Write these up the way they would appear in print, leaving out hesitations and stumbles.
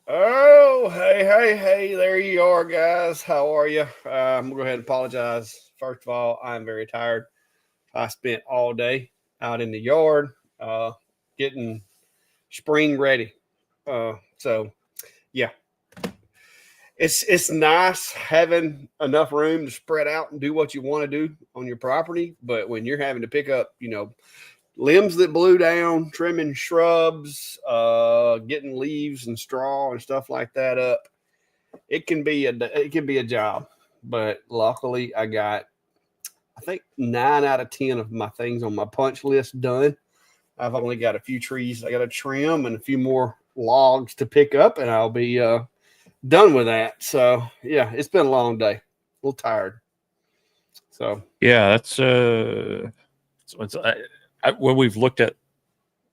Oh, hey, there you are, guys. How are you? I'm going to go ahead and apologize. First of all, I'm very tired. I spent all day out in the yard getting spring ready. So, yeah, it's nice having enough room to spread out and do what you want to do on your property. But when you're having to pick up, limbs that blew down, trimming shrubs, getting leaves and straw and stuff like that up, it can be a job. But luckily, I got I think 9 out of 10 of my things on my punch list done. I've only got a few trees I got to trim and a few more logs to pick up, and I'll be done with that. So yeah, it's been a long day. A little tired. So Yeah, that's when we've looked at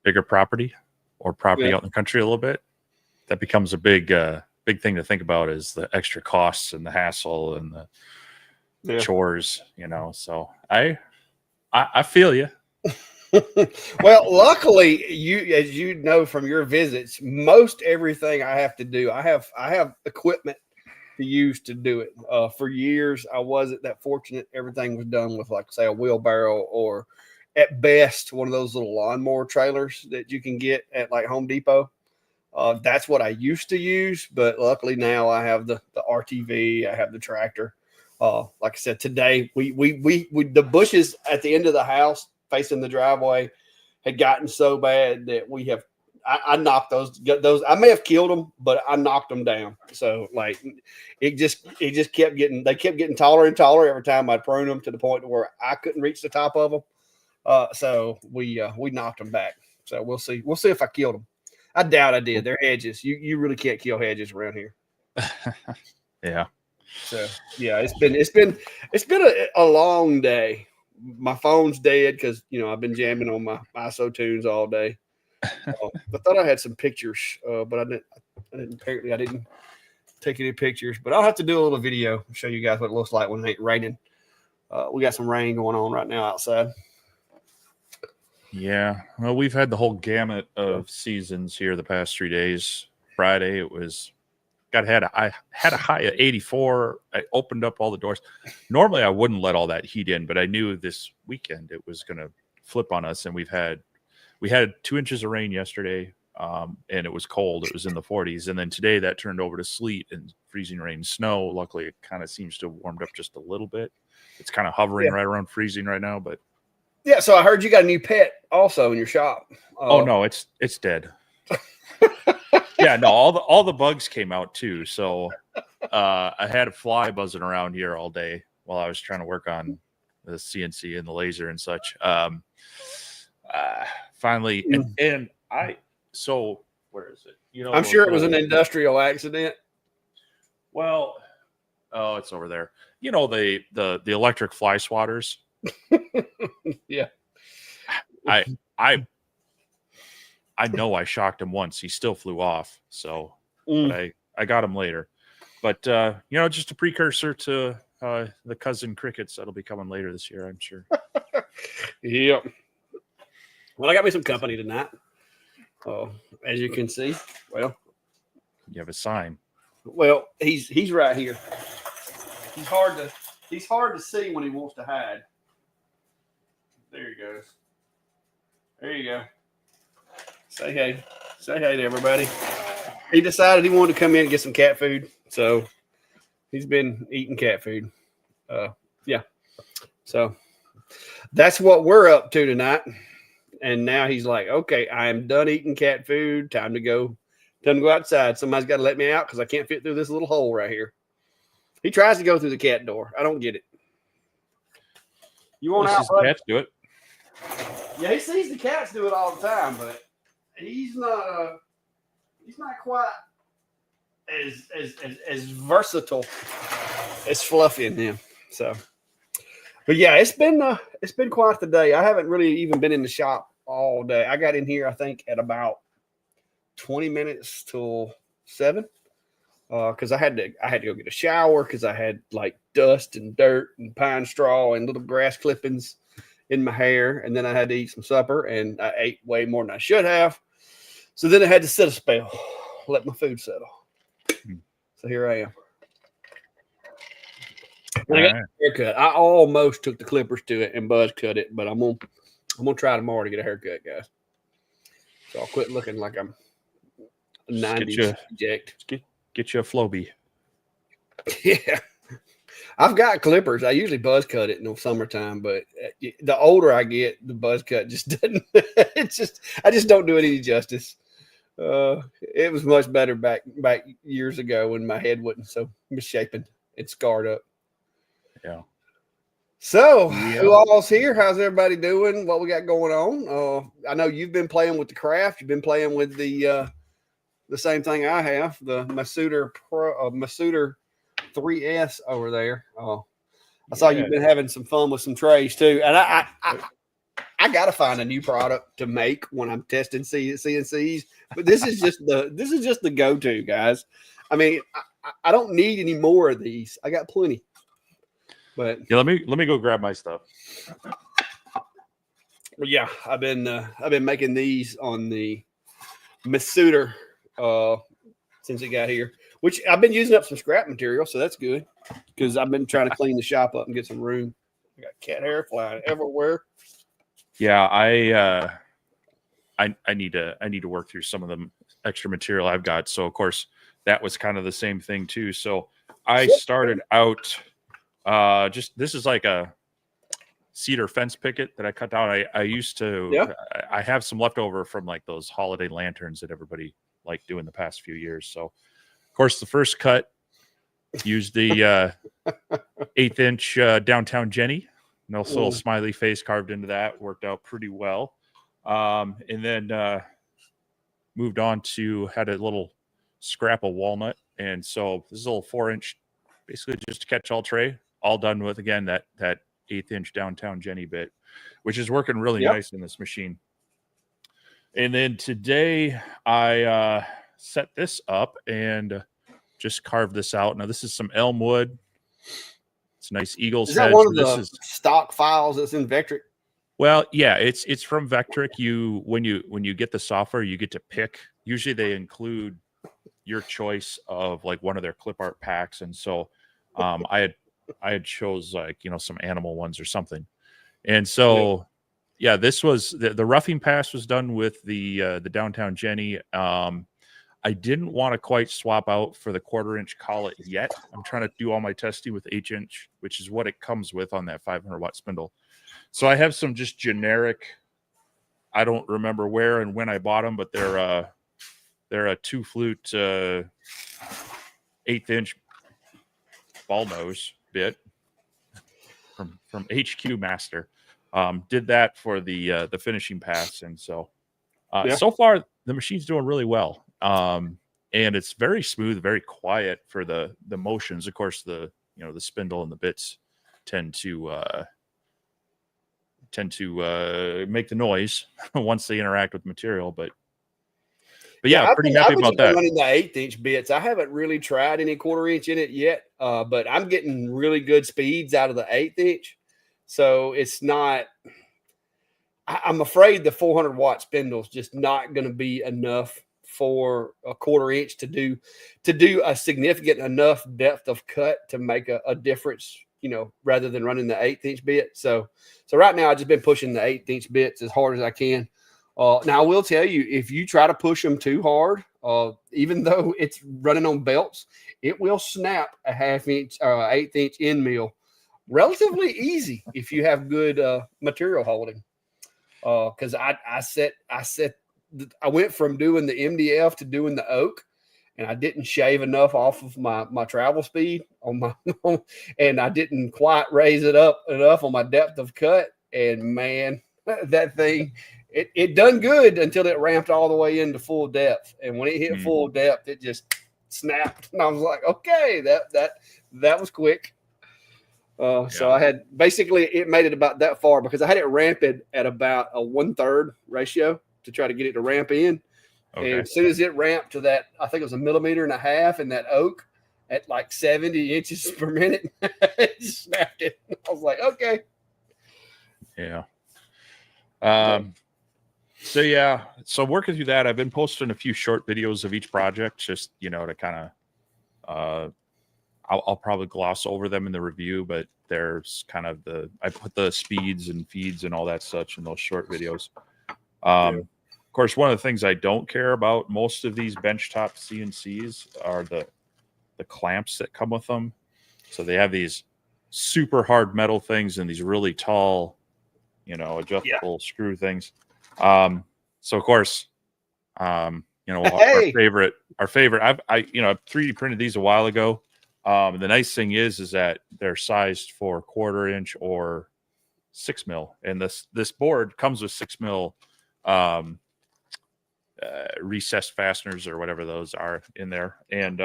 bigger property or property yeah, out in the country a little bit, that becomes a big thing to think about is the extra costs and the hassle and the yeah. chores, So I feel you. Well, luckily, as you know from your visits, most everything I have to do, I have equipment to use to do it. For years, I wasn't that fortunate. Everything was done with, like, say, a wheelbarrow or, at best, one of those little lawnmower trailers that you can get at like Home Depot. That's what I used to use, but luckily now I have the RTV. I have the tractor. Like I said, today we the bushes at the end of the house facing the driveway had gotten so bad that I knocked those. I may have killed them, but I knocked them down. So like it just kept getting taller and taller every time I prune them to the point where I couldn't reach the top of them. So we knocked them back. So we'll see if I killed them. I doubt I did. They're hedges. You really can't kill hedges around here. Yeah. So yeah, it's been a long day. My phone's dead because I've been jamming on my ISO tunes all day. I thought I had some pictures, but I didn't. Apparently, I didn't take any pictures. But I'll have to do a little video and show you guys what it looks like when it ain't raining. We got some rain going on right now outside. Yeah. Well, we've had the whole gamut of seasons here the past 3 days. Friday it was I had a high of 84. I opened up all the doors. Normally I wouldn't let all that heat in, but I knew this weekend it was going to flip on us, and we had 2 inches of rain yesterday, and it was cold. It was in the 40s, and then today that turned over to sleet and freezing rain, snow. Luckily, it kind of seems to have warmed up just a little bit. It's kind of hovering right around freezing right now, but yeah. So I heard you got a new pet also in your shop. oh no, it's dead. Yeah, no, all the bugs came out too. So I had a fly buzzing around here all day while I was trying to work on the CNC and the laser and such. Finally, and I so where is it? I'm sure it was an industrial accident. Well, oh, it's over there. The electric fly swatters. Yeah. I know I shocked him once. He still flew off. So, but I got him later. But just a precursor to the cousin crickets that'll be coming later this year, I'm sure. Yep. Well, I got me some company tonight. As you can see, well, You have a sign. well, he's right here. He's hard to see when he wants to hide. There he goes. There you go. Say hey. Say hey to everybody. He decided he wanted to come in and get some cat food, so he's been eating cat food. Yeah. So that's what we're up to tonight. And now he's like, okay, I am done eating cat food. Time to go outside. Somebody's got to let me out because I can't fit through this little hole right here. He tries to go through the cat door. I don't get it. You want out? Cats do it. Yeah, he sees the cats do it all the time, but he's not quite as versatile as Fluffy and him. So, but yeah, it's been quite the day. I haven't really even been in the shop all day. I got in here, I think, at about 20 minutes till 7. Because I had to go get a shower because I had like dust and dirt and pine straw and little grass clippings in my hair, and then I had to eat some supper, and I ate way more than I should have. So then I had to sit a spell, let my food settle. So here I am. All I got right. a haircut. I almost took the clippers to it and buzz cut it, but I'm gonna try tomorrow to get a haircut, guys. So I'll quit looking like I'm a Just 90s eject. get you a Flowbee. Yeah. I've got clippers. I usually buzz cut it in the summertime, but the older I get, the buzz cut just doesn't. I just don't do it any justice. It was much better back years ago when my head wasn't so misshapen and scarred up. Yeah. So, who all's here? How's everybody doing? What we got going on? I know you've been playing with the craft. You've been playing with the same thing I have, the Masuder 3S over there. I saw you've been having some fun with some trays too, and I got to find a new product to make when I'm testing CNCs. But this is just the go-to, guys. I mean, I don't need any more of these. I got plenty. But yeah, let me go grab my stuff. Yeah, I've been making these on the Masuder since it got here, which I've been using up some scrap material, so that's good because I've been trying to clean the shop up and get some room. I got cat hair flying everywhere. Yeah, I need to work through some of the extra material I've got. So of course that was kind of the same thing too. So I started out this is like a cedar fence picket that I cut down. I used to I have some leftover from like those holiday lanterns that everybody liked doing the past few years. So of course the first cut used the 1/8 inch downtown Jenny. Nice little smiley face carved into that. Worked out pretty well. And then moved on to had a little scrap of walnut. And so this is a little 4-inch, basically just a catch-all tray, all done with, again, that 1/8 inch downtown Jenny bit, which is working really nice in this machine. And then today I set this up and just carved this out. Now this is some elm wood. It's a nice eagle's head. Is that one of the stock files that's in Vectric? Well, yeah, it's from Vectric. When you get the software, you get to pick. Usually they include your choice of like one of their clip art packs, and so I had chose like some animal ones or something, and so this was the roughing pass was done with the downtown Jenny. I didn't want to quite swap out for the 1/4 inch collet yet. I'm trying to do all my testing with 1/8 inch, which is what it comes with on that 500 watt spindle. So I have some just generic. I don't remember where and when I bought them, but they're a 2-flute 1/8 inch ball nose bit from HQ Master. Did that for the finishing pass, and so so far the machine's doing really well. And it's very smooth, very quiet for the motions. Of course, the spindle and the bits tend to make the noise once they interact with material. But yeah, pretty happy about that. Running the 1/8 inch bits. I haven't really tried any 1/4 inch in it yet, but I'm getting really good speeds out of the 1/8 inch. So it's not. I'm afraid the 400 watt spindle is just not going to be enough for a 1/4 inch to do a significant enough depth of cut to make a difference, rather than running the 1/8 inch bit. So right now I've just been pushing the 1/8 inch bits as hard as I can. Now I will tell you, if you try to push them too hard, even though it's running on belts, it will snap a 1/2 inch, 1/8 inch end mill relatively easy if you have good material holding. Because I went from doing the MDF to doing the oak, and I didn't shave enough off of my travel speed on my, and I didn't quite raise it up enough on my depth of cut. And man, that thing, it done good until it ramped all the way into full depth. And when it hit full depth, it just snapped. And I was like, okay, that was quick. So I had basically it made it about that far because I had it ramped at about a 1/3 ratio to try to get it to ramp in. Okay. And as soon as it ramped to that, I think it was 1.5 millimeters in that oak at like 70 inches per minute, it just snapped it. I was like, okay. Yeah. So working through that, I've been posting a few short videos of each project just, to kind of I'll probably gloss over them in the review, but there's kind of I put the speeds and feeds and all that such in those short videos. Of course, one of the things I don't care about most of these benchtop CNCs are the clamps that come with them. So they have these super hard metal things and these really tall, adjustable screw things. So of course, our favorite, I've 3D printed these a while ago. The nice thing is that they're sized for 1/4 inch or 6 mil. And this board comes with 6 mil, recessed fasteners or whatever those are in there. And,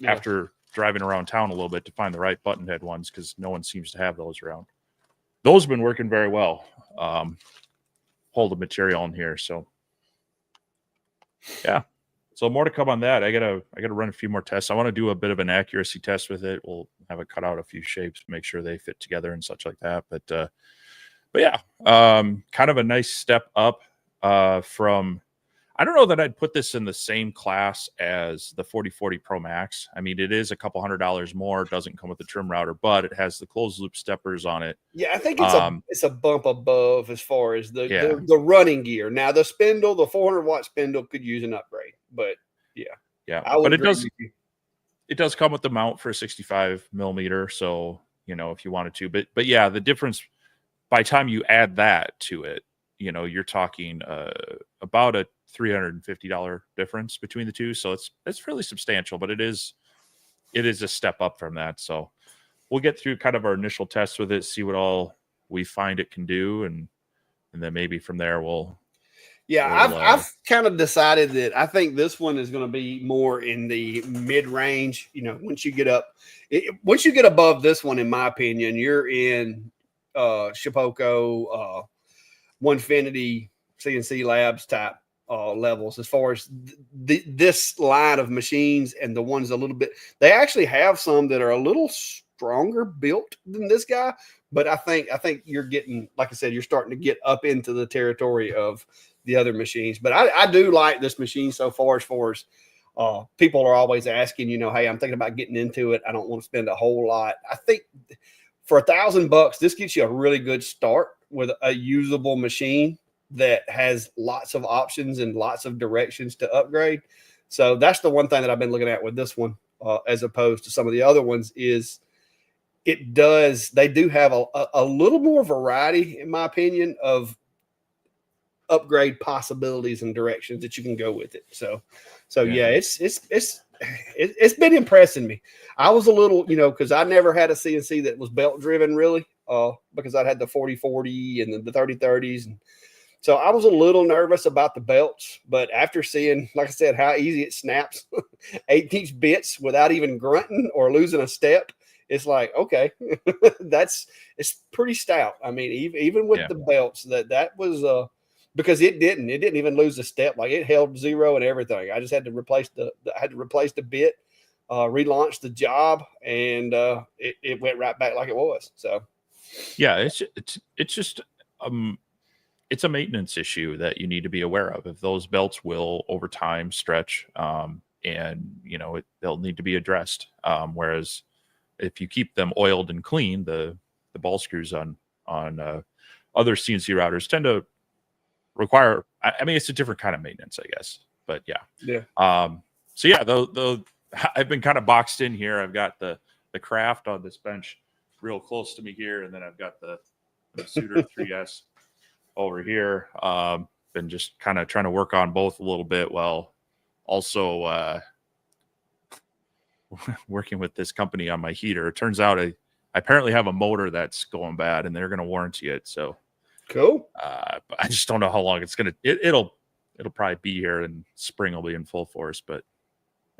after driving around town a little bit to find the right button head ones, because no one seems to have those around. Those have been working very well. Hold the material in here. So yeah. So more to come on that. I gotta run a few more tests. I want to do a bit of an accuracy test with it. We'll have it cut out a few shapes, make sure they fit together and such like that. But yeah, kind of a nice step up from. I don't know that I'd put this in the same class as the 4040 Pro Max. I mean, it is a couple $100 more. It doesn't come with the trim router, but it has the closed loop steppers on it. Yeah, I think it's a bump above as far as the running gear. Now, the 400-watt spindle could use an upgrade, but yeah. But it does come with the mount for a 65 millimeter. So, if you wanted to, but yeah, the difference by the time you add that to it, you're talking about a $350 difference between the two. So it's really substantial, but it is a step up from that. So we'll get through kind of our initial tests with it, see what all we find it can do. And then maybe from there I've kind of decided that I think this one is going to be more in the mid range. Once you get above this one, in my opinion, you're in Shipoko, Onefinity, CNC Labs type levels as far as this line of machines, and the ones a little bit. They actually have some that are a little stronger built than this guy, but I think you're getting, like I said, you're starting to get up into the territory of the other machines. But I do like this machine so far as people are always asking, hey, I'm thinking about getting into it. I don't want to spend a whole lot. I think for $1,000, this gets you a really good start with a usable machine that has lots of options and lots of directions to upgrade. So that's the one thing that I've been looking at with this one, as opposed to some of the other ones, is they do have a little more variety, in my opinion, of upgrade possibilities and directions that you can go with it. So yeah, it's been impressing me. I was a little, because I never had a CNC that was belt driven really, because I'd had the 4040 and the 3030s. And so I was a little nervous about the belts, but after seeing, like I said, how easy it snaps 1/8 bits without even grunting or losing a step, it's like, okay, it's pretty stout. I mean, even with the belts, that was because it didn't even lose a step. Like, it held 0 and everything. I just had to replace the bit, relaunch the job, and it went right back like it was. So yeah, it's just it's a maintenance issue that you need to be aware of. If those belts will over time stretch, and they'll need to be addressed. Whereas if you keep them oiled and clean, the ball screws on other CNC routers tend to require. I mean, it's a different kind of maintenance, I guess. But yeah. So yeah, though I've been kind of boxed in here. I've got the Craft on this bench real close to me here, and then I've got the Suter 3S over here. Been just kind of trying to work on both a little bit while also working with this company on my heater. It turns out I apparently have a motor that's going bad, and they're going to warranty it. So cool. But I just don't know how long it's going to. It'll probably be here, and spring will be in full force. But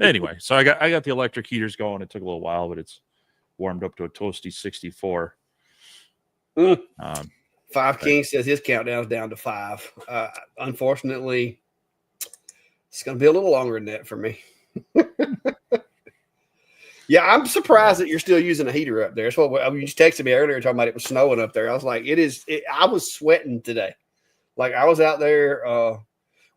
anyway, so I got the electric heaters going. It took a little while, but it's warmed up to a toasty 64. Five King says his countdown is down to 5. Unfortunately, it's going to be a little longer than that for me. Yeah, I'm surprised that you're still using a heater up there. That's what you just texted me earlier talking about it was snowing up there. I was like, I was sweating today. Like, I was out there.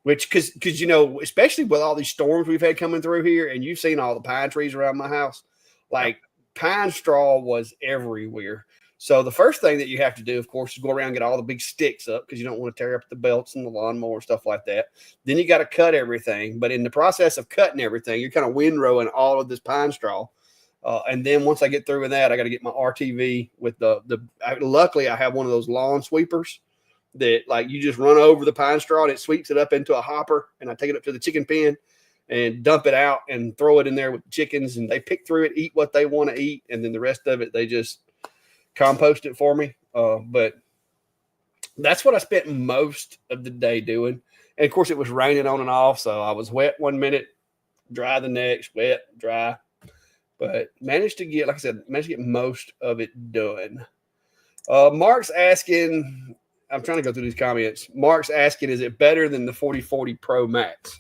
which because you know, especially with all these storms we've had coming through here, and you've seen all the pine trees around my house, like pine straw was everywhere. So the first thing that you have to do, of course, is go around and get all the big sticks up because you don't want to tear up the belts and the lawnmower and stuff like that. Then you got to cut everything. But in the process of cutting everything, you're kind of windrowing all of this pine straw. And then once I get through with that, I got to get my RTV with luckily I have one of those lawn sweepers that like you just run over the pine straw and it sweeps it up into a hopper, and I take it up to the chicken pen and dump it out and throw it in there with the chickens, and they pick through it, eat what they want to eat, and then the rest of it they just compost it for me. But that's what I spent most of the day doing. And of course it was raining on and off, so I was wet one minute, dry the next, wet, dry. But managed to get, like I said, most of it done. Mark's asking, I'm trying to go through these comments. Mark's asking, is it better than the 4040 Pro Max?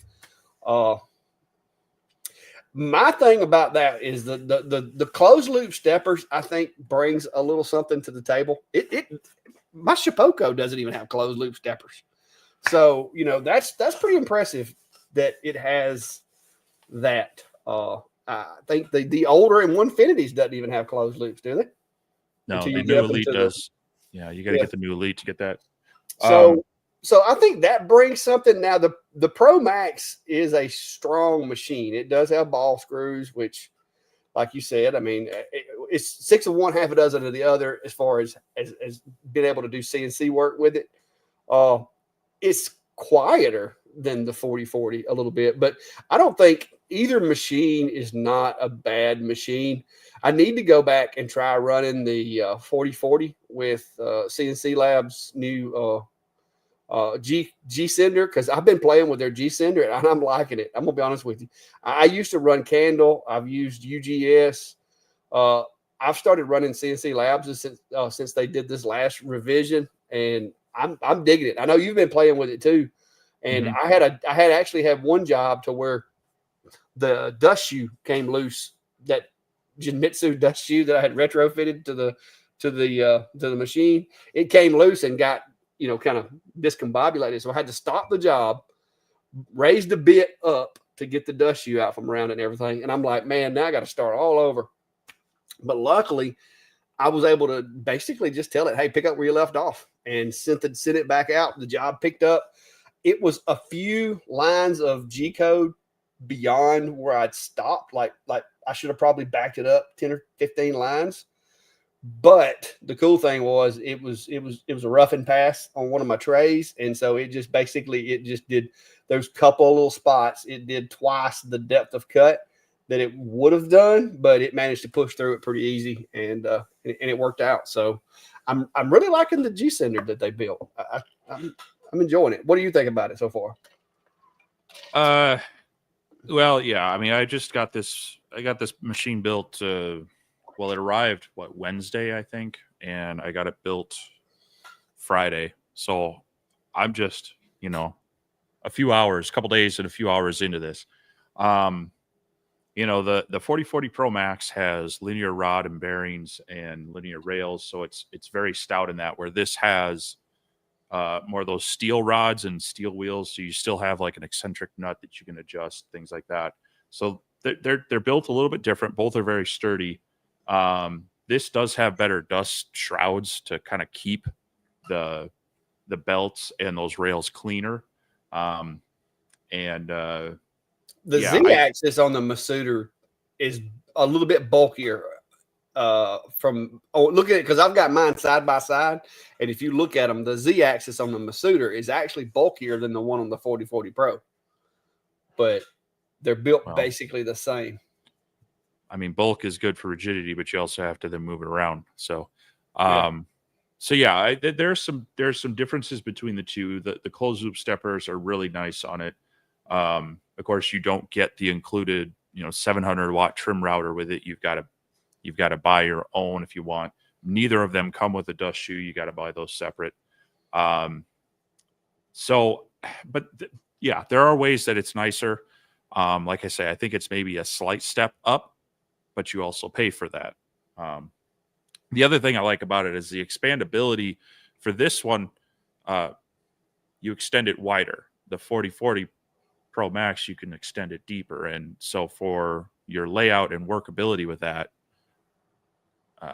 My thing about that is the closed loop steppers, I think, brings a little something to the table. My Shapeoko doesn't even have closed loop steppers. So, you know, that's pretty impressive that it has that. I think the older M150s doesn't even have closed loops, do they? No, the new Elite does. Yeah, you got to get the new Elite to get that. So I think that brings something. Now the Pro Max is a strong machine. It does have ball screws, which, like you said, I mean, it's 6 of one, half a dozen of the other as far as being able to do CNC work with it. It's quieter than the 4040 a little bit, but I don't think either machine is not a bad machine. I need to go back and try running the 4040 with CNC Labs' new G Sender, because I've been playing with their G Sender and I'm liking it. I'm gonna be honest with you. I used to run Candle. I've used UGS. I've started running CNC Labs since they did this last revision, and I'm digging it. I know you've been playing with it too. And I had actually had one job to where the dust shoe came loose, that Genmitsu dust shoe that I had retrofitted to the machine. It came loose and got, you know, kind of discombobulated. So I had to stop the job, raise the bit up to get the dust shoe out from around it and everything. And I'm like, man, now I got to start all over. But luckily, I was able to basically just tell it, hey, pick up where you left off, and sent it back out. The job picked up. It was a few lines of G code beyond where I'd stopped. Like I should have probably backed it up 10 or 15 lines. But the cool thing was it was a rough and pass on one of my trays. And so it just did those couple little spots. It did twice the depth of cut that it would have done, but it managed to push through it pretty easy, and it worked out. So I'm really liking the G Sender that they built. I'm enjoying it. What do you think about it so far? Well, yeah. I mean, I got this machine built. Well, it arrived Wednesday, I think, and I got it built Friday. So I'm just, you know, a couple days and a few hours into this. You know, the 4040 Pro Max has linear rod and bearings and linear rails, so it's very stout in that, where this has more of those steel rods and steel wheels, so you still have like an eccentric nut that you can adjust, things like that. So they're built a little bit different. Both are very sturdy. This does have better dust shrouds to kind of keep the belts and those rails cleaner. The Z-axis on the Masuda is a little bit bulkier. Look at it, because I've got mine side by side, and if you look at them, the Z-axis on the Masuda is actually bulkier than the one on the 4040 Pro, but they're built basically the same. I mean, bulk is good for rigidity, but you also have to then move it around. So, there's some differences between the two. The closed loop steppers are really nice on it. Of course, you don't get the included, 700 watt trim router with it. You've got to buy your own if you want. Neither of them come with a dust shoe. You got to buy those separate. There are ways that it's nicer. Like I say, I think it's maybe a slight step up, but you also pay for that. The other thing I like about it is the expandability. For this one, you extend it wider. the 4040 Pro Max, you can extend it deeper. And so for your layout and workability with that,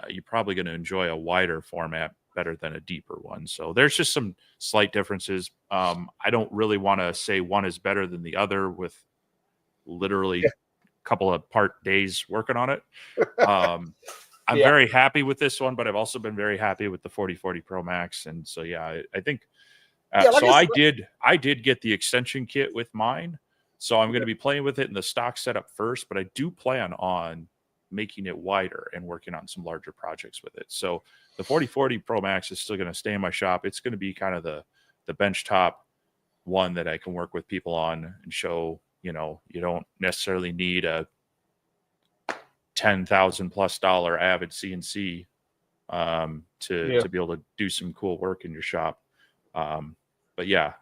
you're probably going to enjoy a wider format better than a deeper one. So there's just some slight differences. I don't really want to say one is better than the other with literally a couple of part days working on it. I'm very happy with this one, but I've also been very happy with the 4040 Pro Max. And so, yeah, I think, I did get the extension kit with mine. So I'm going to be playing with it in the stock setup first, but I do plan on making it wider and working on some larger projects with it. So the 4040 Pro Max is still going to stay in my shop. It's going to be kind of the benchtop one that I can work with people on and show, you don't necessarily need a $10,000+ Avid CNC to be able to do some cool work in your shop. But yeah,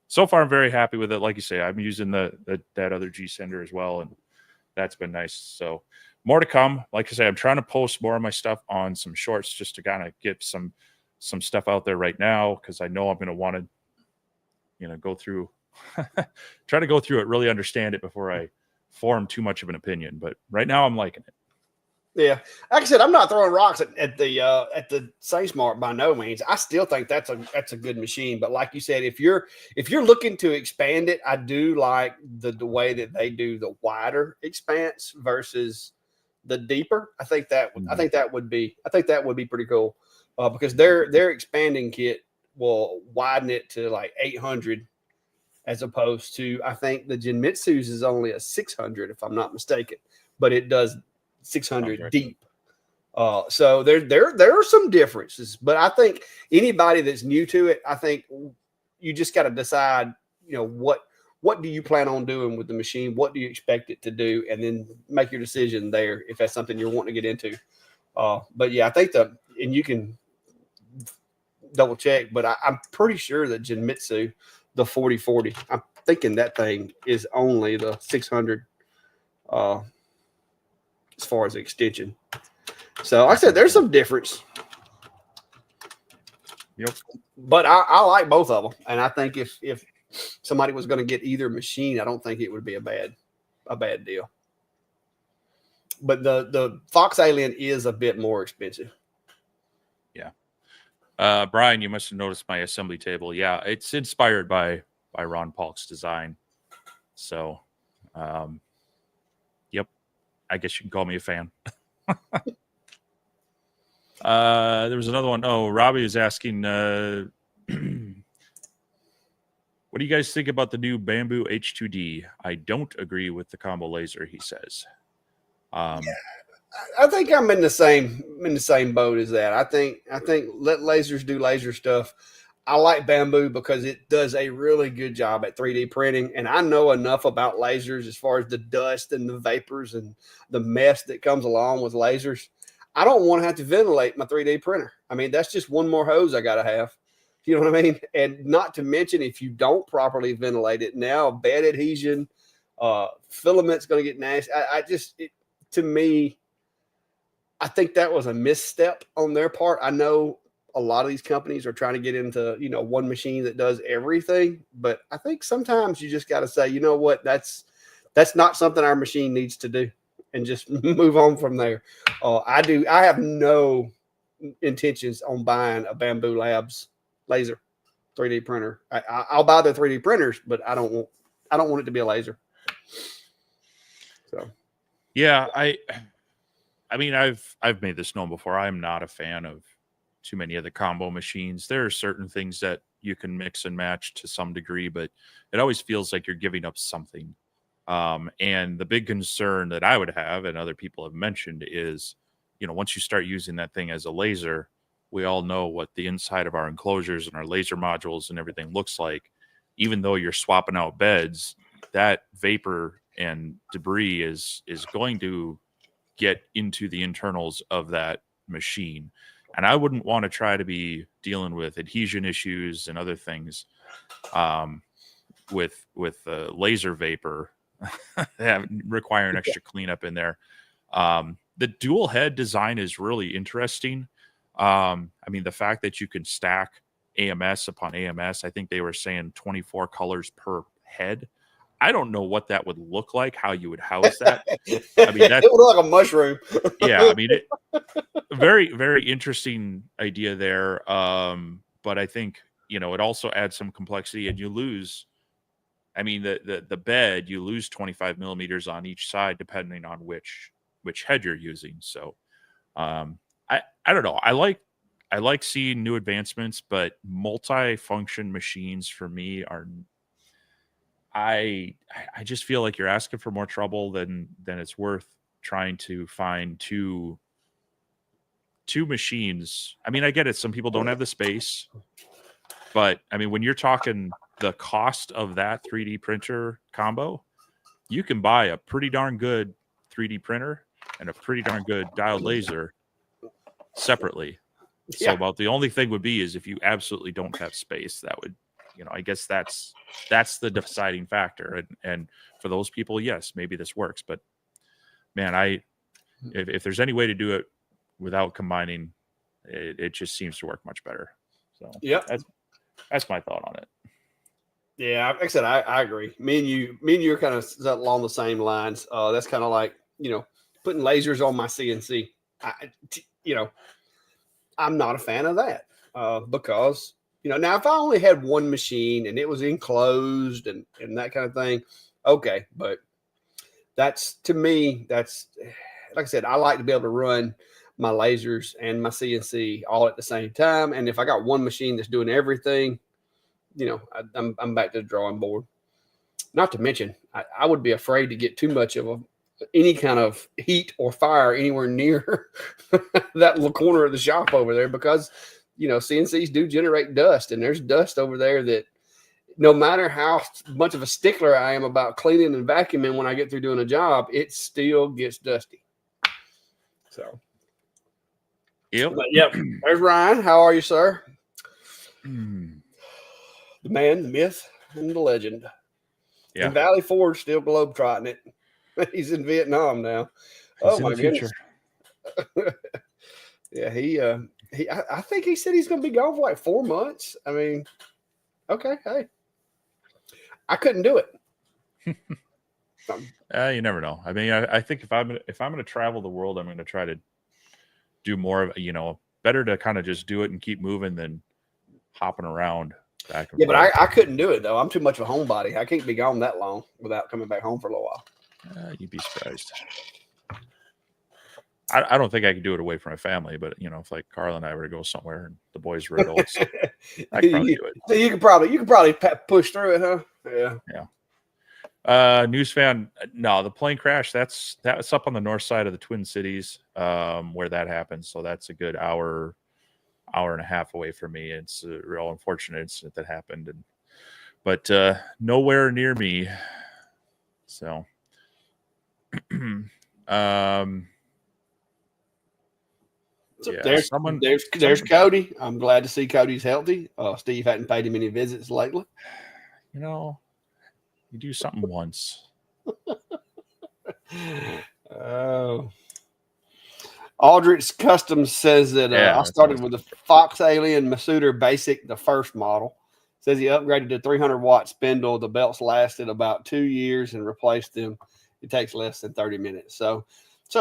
so far I'm very happy with it. Like you say, I'm using that other G sender as well, and that's been nice. So more to come. Like I say, I'm trying to post more of my stuff on some shorts just to kind of get some stuff out there right now, because I know I'm going to want to, go through, try to go through it, really understand it before I form too much of an opinion. But right now I'm liking it. Yeah, like I said, I'm not throwing rocks at the Saints Mart by no means. I still think that's a good machine. But like you said, if you're looking to expand it, I do like the way that they do the wider expanse versus the deeper. I think that would be pretty cool, because their expanding kit will widen it to like 800, as opposed to, I think the Genmitsu's is only a 600 if I'm not mistaken, but it does 600 deep. So there are some differences, but I think anybody that's new to it, I think you just got to decide, what do you plan on doing with the machine? What do you expect it to do? And then make your decision there if that's something you're wanting to get into. But yeah, I think and you can double check, but I'm pretty sure that Genmitsu, the 4040, I'm thinking that thing is only the 600 as far as extension. So like I said, there's some difference. Yep. But I like both of them, and I think if somebody was going to get either machine, I don't think it would be a bad deal. But the Fox Alien is a bit more expensive. Yeah. Brian, you must have noticed my assembly table. Yeah, it's inspired by Ron Paulk's design. So, yep, I guess you can call me a fan. There was another one. Oh, Robbie is asking, what do you guys think about the new Bamboo H2D? I don't agree with the combo laser, he says. I think I'm in the same boat as that. I think let lasers do laser stuff. I like Bamboo because it does a really good job at 3D printing, and I know enough about lasers as far as the dust and the vapors and the mess that comes along with lasers. I don't want to have to ventilate my 3D printer. I mean, that's just one more hose I got to have. You know what I mean? And not to mention, if you don't properly ventilate it, now bed adhesion, filament's going to get nasty. To me, I think that was a misstep on their part. I know a lot of these companies are trying to get into, one machine that does everything, but I think sometimes you just got to say, you know what, that's not something our machine needs to do, and just move on from there. I have no intentions on buying a Bamboo Labs laser 3D printer. I'll buy the 3D printers, but I don't want it to be a laser. So, yeah, I mean, I've made this known before. I'm not a fan of too many of the combo machines. There are certain things that you can mix and match to some degree, but it always feels like you're giving up something. And the big concern that I would have, and other people have mentioned, is, once you start using that thing as a laser, we all know what the inside of our enclosures and our laser modules and everything looks like. Even though you're swapping out beds, that vapor and debris is going to get into the internals of that machine. And I wouldn't want to try to be dealing with adhesion issues and other things with laser vapor requiring extra cleanup in there. The dual head design is really interesting. I mean, the fact that you can stack AMS upon AMS. I think they were saying 24 colors per head. I don't know what that would look like, how you would house that. I mean, It would look like a mushroom. yeah, I mean, very, very interesting idea there. But I think, it also adds some complexity, and you lose, I mean, the bed, you lose 25 millimeters on each side, depending on which head you're using. So, I don't know. I like seeing new advancements, but multi-function machines for me are, I just feel like you're asking for more trouble than it's worth trying to find two machines. I mean, I get it. Some people don't have the space, but I mean, when you're talking the cost of that 3D printer combo, you can buy a pretty darn good 3D printer and a pretty darn good diode laser separately. So Yeah. about the only thing would be is if you absolutely don't have space, that would, I guess that's the deciding factor. And for those people, yes, maybe this works. But man, if there's any way to do it without combining, it just seems to work much better. So Yep. That's my thought on it. Yeah, like I said, I agree. Me and you are kind of along the same lines. That's kind of like, putting lasers on my CNC. I'm not a fan of that because, now if I only had one machine and it was enclosed and that kind of thing, okay. But that's, to me, that's, like I said, I like to be able to run my lasers and my CNC all at the same time. And if I got one machine that's doing everything, I'm back to the drawing board. Not to mention, I would be afraid to get too much of any kind of heat or fire anywhere near that little corner of the shop over there because, CNCs do generate dust, and there's dust over there that no matter how much of a stickler I am about cleaning and vacuuming when I get through doing a job, it still gets dusty. So, yep. There's Ryan. How are you, sir? The man, the myth, and the legend. Yeah. And Valley Ford's still globetrotting it. He's in Vietnam now. He's in the future. Yeah, I think he said he's going to be gone for like 4 months. I mean, okay, hey, I couldn't do it. You never know. I mean, I think if I'm going to travel the world, I'm going to try to do more of, better to kind of just do it and keep moving than hopping around back and forth. But I couldn't do it though. I'm too much of a homebody. I can't be gone that long without coming back home for a little while. You'd be surprised. I don't think I could do it away from my family, but if like Carla and I were to go somewhere and the boys were adults, I could probably do it. So you could probably push through it, huh? Yeah. News fan, no, the plane crash. That's up on the north side of the Twin Cities, where that happened. So that's a good hour and a half away from me. It's a real unfortunate incident that happened, but nowhere near me. So, there's Cody. I'm glad to see Cody's healthy. Steve hadn't paid him any visits lately. You do something once. Aldrich Customs says that I started with the Fox Alien Masuder Basic, the first model. Says he upgraded to 300-watt spindle. The belts lasted about 2 years and replaced them. It takes less than 30 minutes. So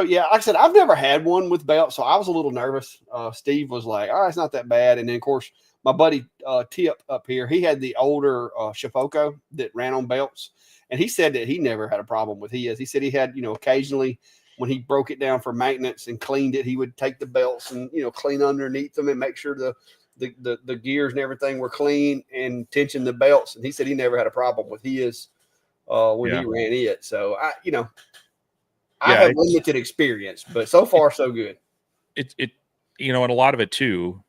yeah, like I said, I've never had one with belts, so I was a little nervous. Steve was like, "Oh, it's not that bad." And then, of course, my buddy Tip up here, he had the older Shafoco that ran on belts, and he said that he never had a problem with his. He said he had, occasionally when he broke it down for maintenance and cleaned it, he would take the belts and clean underneath them and make sure the gears and everything were clean and tension the belts. And he said he never had a problem with his when he ran it. So I have limited experience, but so far so good. And a lot of it too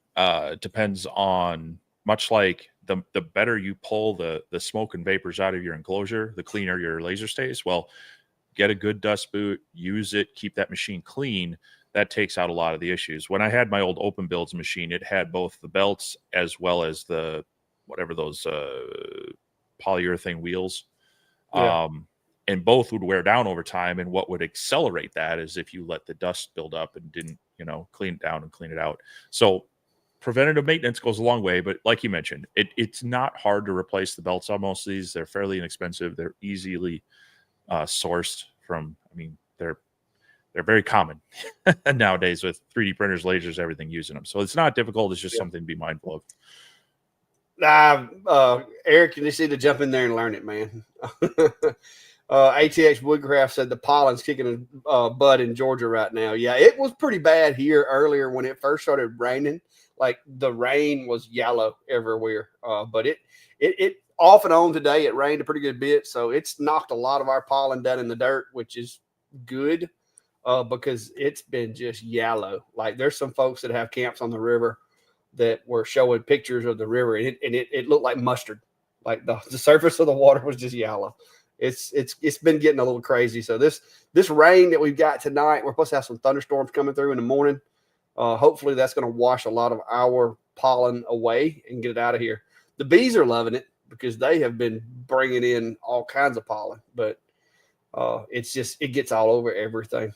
depends on, much like the better you pull the smoke and vapors out of your enclosure, the cleaner your laser stays. Well, get a good dust boot, use it, keep that machine clean. That takes out a lot of the issues. When I had my old open builds machine, it had both the belts as well as the whatever those polyurethane wheels. Yeah. And both would wear down over time. And what would accelerate that is if you let the dust build up and didn't, clean it down and clean it out. So preventative maintenance goes a long way, but like you mentioned, it's not hard to replace the belts on most of these. They're fairly inexpensive. They're easily sourced from, I mean, they're very common nowadays with 3D printers, lasers, everything using them. So it's not difficult. It's just something to be mindful of. Eric, you just need to jump in there and learn it, man. ATX Woodcraft said the pollen's kicking butt in Georgia right now. Yeah, it was pretty bad here earlier when it first started raining. Like the rain was yellow everywhere. But it off and on today, it rained a pretty good bit. So it's knocked a lot of our pollen down in the dirt, which is good because it's been just yellow. Like there's some folks that have camps on the river that were showing pictures of the river, and it looked like mustard. Like the surface of the water was just yellow. It's been getting a little crazy. So this rain that we've got tonight, we're supposed to have some thunderstorms coming through in the morning. Hopefully that's going to wash a lot of our pollen away and get it out of here. The bees are loving it because they have been bringing in all kinds of pollen, but it gets all over everything.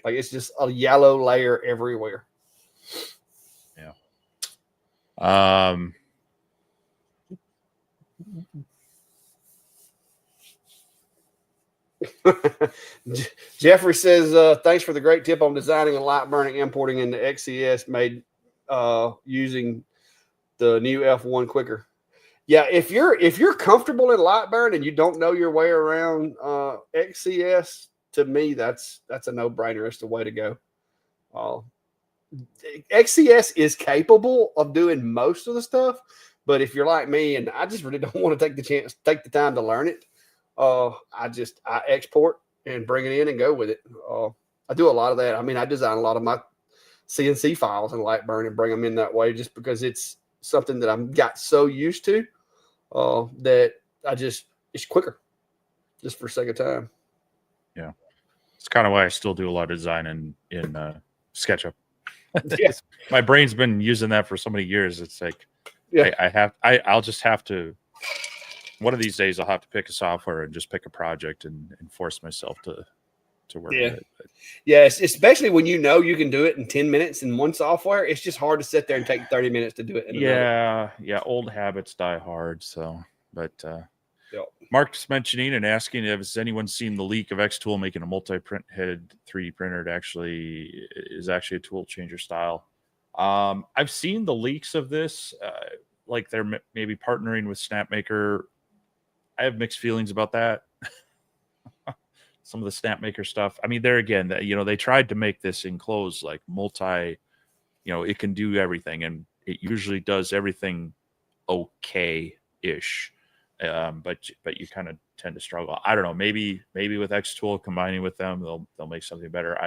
Like it's just a yellow layer everywhere. Yeah. Jeffrey says, thanks for the great tip on designing and light burning importing into XCS made using the new F1 quicker. Yeah, if you're comfortable in light burn and you don't know your way around XCS, to me that's a no-brainer. It's the way to go. XCS is capable of doing most of the stuff, but if you're like me and I just really don't want to take the time to learn it, I export and bring it in and go with it. I do a lot of that. I mean, I design a lot of my CNC files in light burn and bring them in that way just because it's something that I've got so used to that it's quicker just for the sake of time. Yeah. It's kind of why I still do a lot of design in SketchUp. Yeah. My brain's been using that for so many years. It's like, I'll just have to, one of these days I'll have to pick a software and just pick a project and force myself to work with it. But, yes, especially when you know you can do it in 10 minutes in one software. It's just hard to sit there and take 30 minutes to do it in another. Yeah, old habits die hard. So, but Mark's mentioning and asking, has anyone seen the leak of Xtool making a multi-print head 3D printer? It is actually a tool changer style. I've seen the leaks of this, like they're maybe partnering with Snapmaker. I have mixed feelings about that. Some of the Snapmaker stuff. I mean, there again, they tried to make this enclosed, like multi, it can do everything, and it usually does everything okay-ish. But you kind of tend to struggle. I don't know. Maybe with Xtool combining with them, they'll make something better.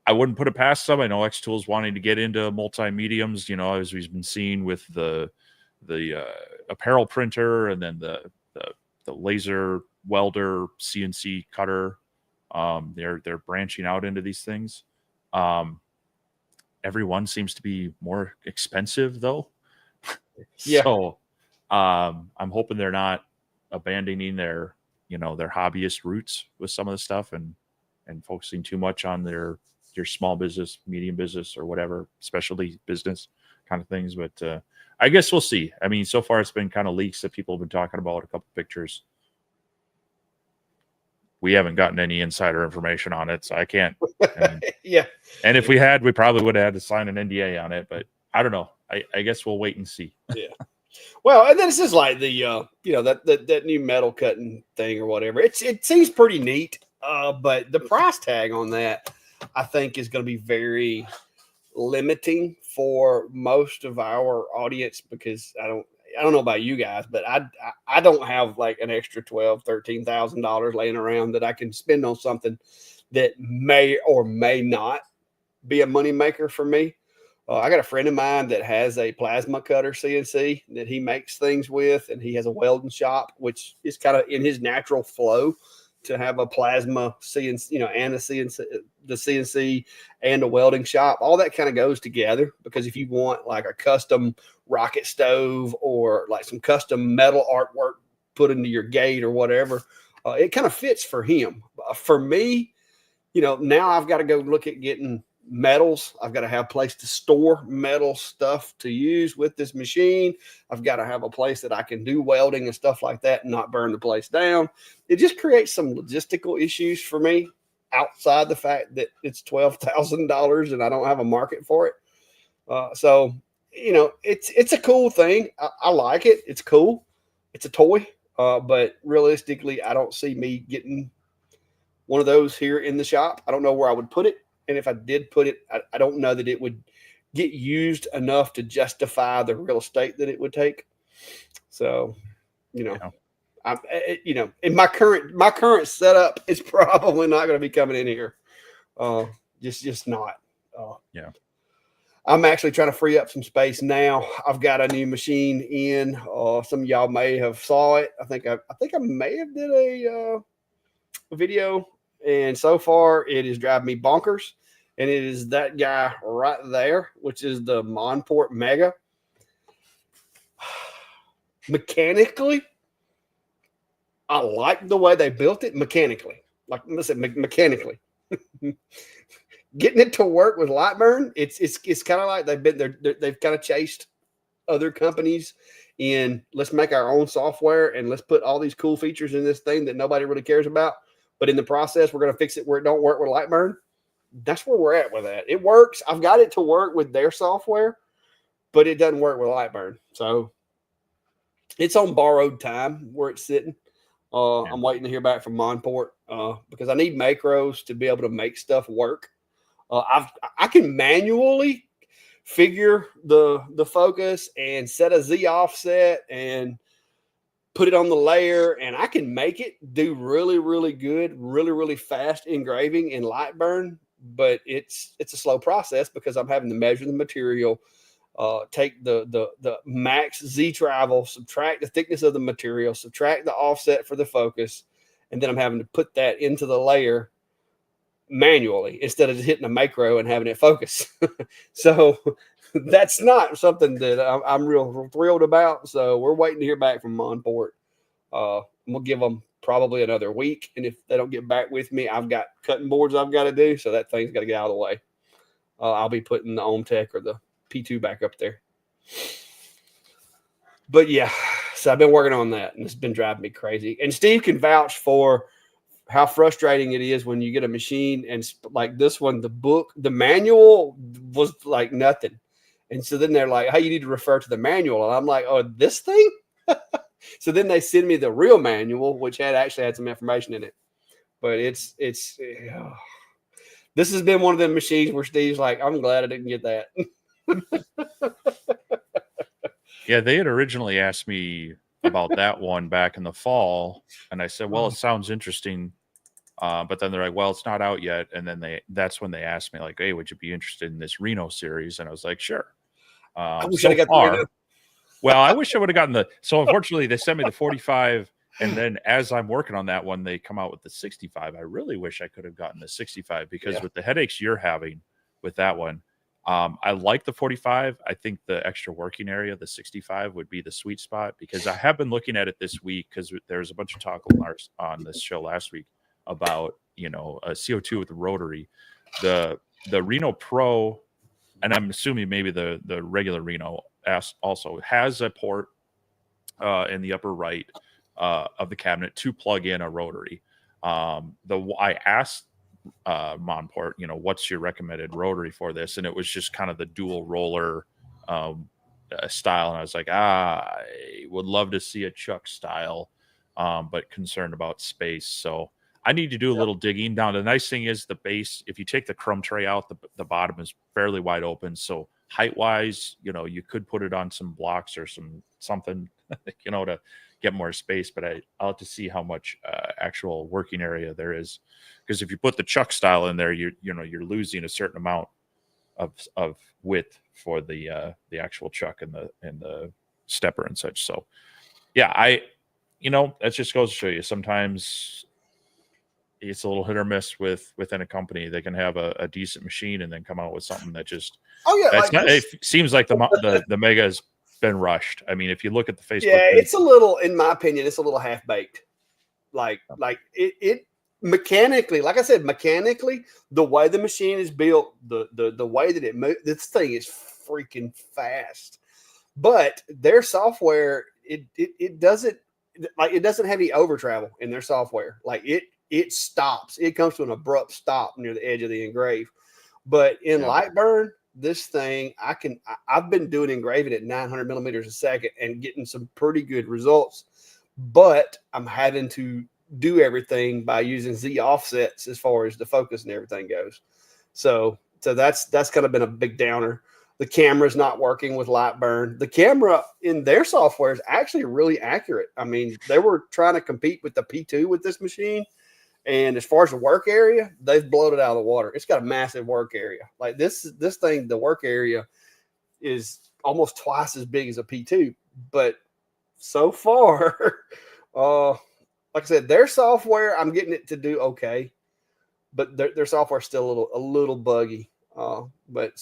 I wouldn't put it past them. I know Xtool's wanting to get into multi-mediums, as we've been seeing with the apparel printer and then the laser welder CNC cutter. They're branching out into these things. Everyone seems to be more expensive though. Yeah. So I'm hoping they're not abandoning their hobbyist roots with some of the stuff and focusing too much on your small business, medium business, or whatever specialty business kind of things. But I guess we'll see. I mean, so far it's been kind of leaks that people have been talking about, a couple pictures. We haven't gotten any insider information on it, so I can't. Yeah. And if we had, we probably would have had to sign an NDA on it, but I don't know. I guess we'll wait and see. Yeah. Well, and then it's just like the that new metal cutting thing or whatever. It seems pretty neat, but the price tag on that, I think, is going to be very limiting for most of our audience because I don't know about you guys, but I don't have like an extra $12,000-$13,000 laying around that I can spend on something that may or may not be a moneymaker for me. I got a friend of mine that has a plasma cutter CNC that he makes things with, and he has a welding shop, which is kind of in his natural flow to have a plasma CNC, and the CNC and a welding shop. All that kind of goes together because if you want like a custom rocket stove or like some custom metal artwork put into your gate or whatever, it kind of fits for him. For me, now I've got to go look at getting metals. I've got to have a place to store metal stuff to use with this machine. I've got to have a place that I can do welding and stuff like that and not burn the place down. It just creates some logistical issues for me outside the fact that it's $12,000 and I don't have a market for it. So, you know, it's a cool thing. I like it. It's cool. It's a toy. But realistically, I don't see me getting one of those here in the shop. I don't know where I would put it. And if I did put it, I don't know that it would get used enough to justify the real estate that it would take. So, you know, you know, in my current setup, it's probably not going to be coming in here. Just not. Yeah. I'm actually trying to free up some space now. I've got a new machine in. Some of y'all may have saw it. I think I may have did a video, and so far it is driving me bonkers. And it is that guy right there, which is the Monport Mega. Mechanically, I like the way they built it. Mechanically, like listen, mechanically. Getting it to work with Lightburn, it's kind of like they've kind of chased other companies in let's make our own software and let's put all these cool features in this thing that nobody really cares about. But in the process, we're going to fix it where it don't work with Lightburn. That's where we're at with that. It works. I've got it to work with their software, but it doesn't work with Lightburn. So it's on borrowed time where it's sitting. I'm waiting to hear back from Monport because I need macros to be able to make stuff work. I can manually figure the focus and set a Z offset and put it on the layer, and I can make it do really, really good, really, really fast engraving in Lightburn. But it's a slow process because I'm having to measure the material, take the max Z travel, subtract the thickness of the material, subtract the offset for the focus, and then I'm having to put that into the layer manually instead of just hitting a macro and having it focus. So that's not something that I'm real thrilled about. So we're waiting to hear back from Monport. I'm gonna give them probably another week, and if they don't get back with me, I've got cutting boards I've got to do, so that thing's got to get out of the way. I'll be putting the OMTech or the P2 back up there. But yeah, so I've been working on that, and it's been driving me crazy. And Steve can vouch for how frustrating it is when you get a machine and like this one, the manual was like nothing. And so then they're like, hey, you need to refer to the manual. And I'm like, oh, this thing? So then they send me the real manual, which actually had some information in it. But this has been one of the machines where Steve's like, I'm glad I didn't get that. Yeah, they had originally asked me about that one back in the fall, and I said, well, it sounds interesting. But then they're like, well, it's not out yet. And then that's when they asked me, like, hey, would you be interested in this Reno series? And I was like, sure. I wish I got the Reno. Well, I wish I would have gotten so unfortunately they sent me the 45, and then as I'm working on that one, they come out with the 65. I really wish I could have gotten the 65 because with the headaches you're having with that one, I like the 45. I think the extra working area, the 65 would be the sweet spot because I have been looking at it this week because there's a bunch of talk on this show last week about, you know, CO2 with the Rotary, the Reno Pro, and I'm assuming maybe the regular Reno also has a port in the upper right of the cabinet to plug in a Rotary. I asked Monport, you know, what's your recommended Rotary for this? And it was just kind of the dual roller style. And I was like, I would love to see a Chuck style, but concerned about space. So I need to do a little digging. Now, the nice thing is the base, if you take the crumb tray out, the bottom is fairly wide open. So height-wise, you know, you could put it on some blocks or something, you know, to get more space. But I'll have to see how much actual working area there is. Because if you put the Chuck style in there, you're losing a certain amount of width for the actual Chuck and the stepper and such. So, yeah, that just goes to show you sometimes it's a little hit or miss within a company. They can have a decent machine and then come out with something that just it seems like the Mega has been rushed. I mean, if you look at the Facebook, it's a little, in my opinion, it's a little half baked. Like it mechanically, like I said, mechanically, the way the machine is built, the way that it moves, this thing is freaking fast. But their software, it doesn't have any over travel in their software. Like it stops. It comes to an abrupt stop near the edge of the engrave. But in Lightburn, this thing, I've been doing engraving at 900 millimeters a second and getting some pretty good results. But I'm having to do everything by using Z offsets as far as the focus and everything goes. So that's kind of been a big downer. The camera's not working with Lightburn. The camera in their software is actually really accurate. I mean, they were trying to compete with the P2 with this machine. And as far as the work area, they've blown it out of the water. It's got a massive work area. Like this thing, the work area is almost twice as big as a P2. But so far, like I said, their software, I'm getting it to do okay. But their software is still a little buggy. But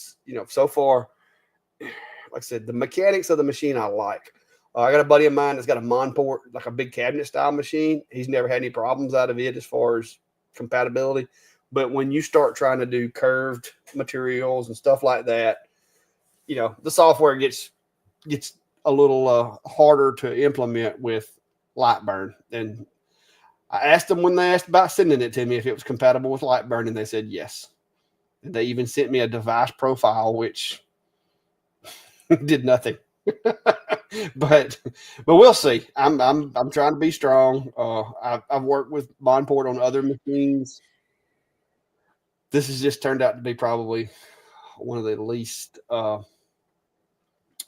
so far, like I said, the mechanics of the machine I like. I got a buddy of mine that's got a Monport, like a big cabinet style machine. He's never had any problems out of it as far as compatibility. But when you start trying to do curved materials and stuff like that, the software gets a little harder to implement with Lightburn. And I asked them when they asked about sending it to me if it was compatible with Lightburn, and they said yes. And they even sent me a device profile, which did nothing. but we'll see. I'm trying to be strong. I've worked with Monport on other machines. This has just turned out to be probably one of the least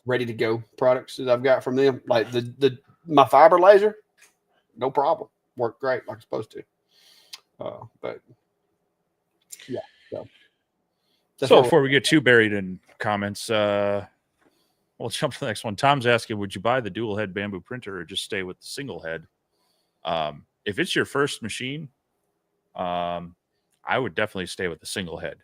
ready to go products that I've got from them. Like my fiber laser, no problem, worked great like it's supposed to. But yeah. So before we get too buried in comments, we'll jump to the next one. Tom's asking, would you buy the dual head bamboo printer or just stay with the single head? If it's your first machine, I would definitely stay with the single head.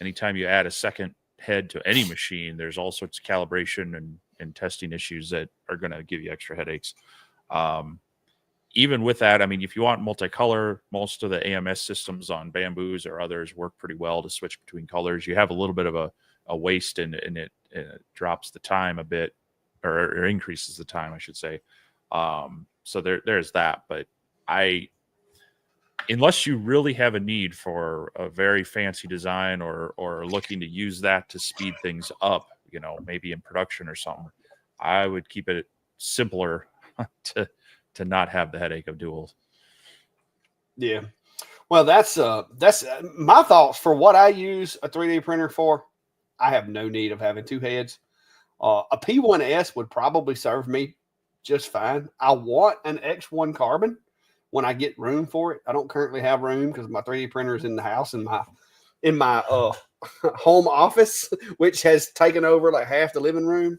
Anytime you add a second head to any machine, there's all sorts of calibration and testing issues that are going to give you extra headaches. Even with that, I mean, if you want multicolor, most of the AMS systems on bamboos or others work pretty well to switch between colors. You have a little bit of a waste and it drops the time a bit, or increases the time, I should say. So there's that. But unless you really have a need for a very fancy design or looking to use that to speed things up, maybe in production or something, I would keep it simpler to not have the headache of duals. Yeah. Well, that's my thoughts for what I use a 3D printer for. I have no need of having two heads. A P1S would probably serve me just fine. I want an X1 carbon when I get room for it. I don't currently have room because my 3D printer is in the house in my home office, which has taken over like half the living room.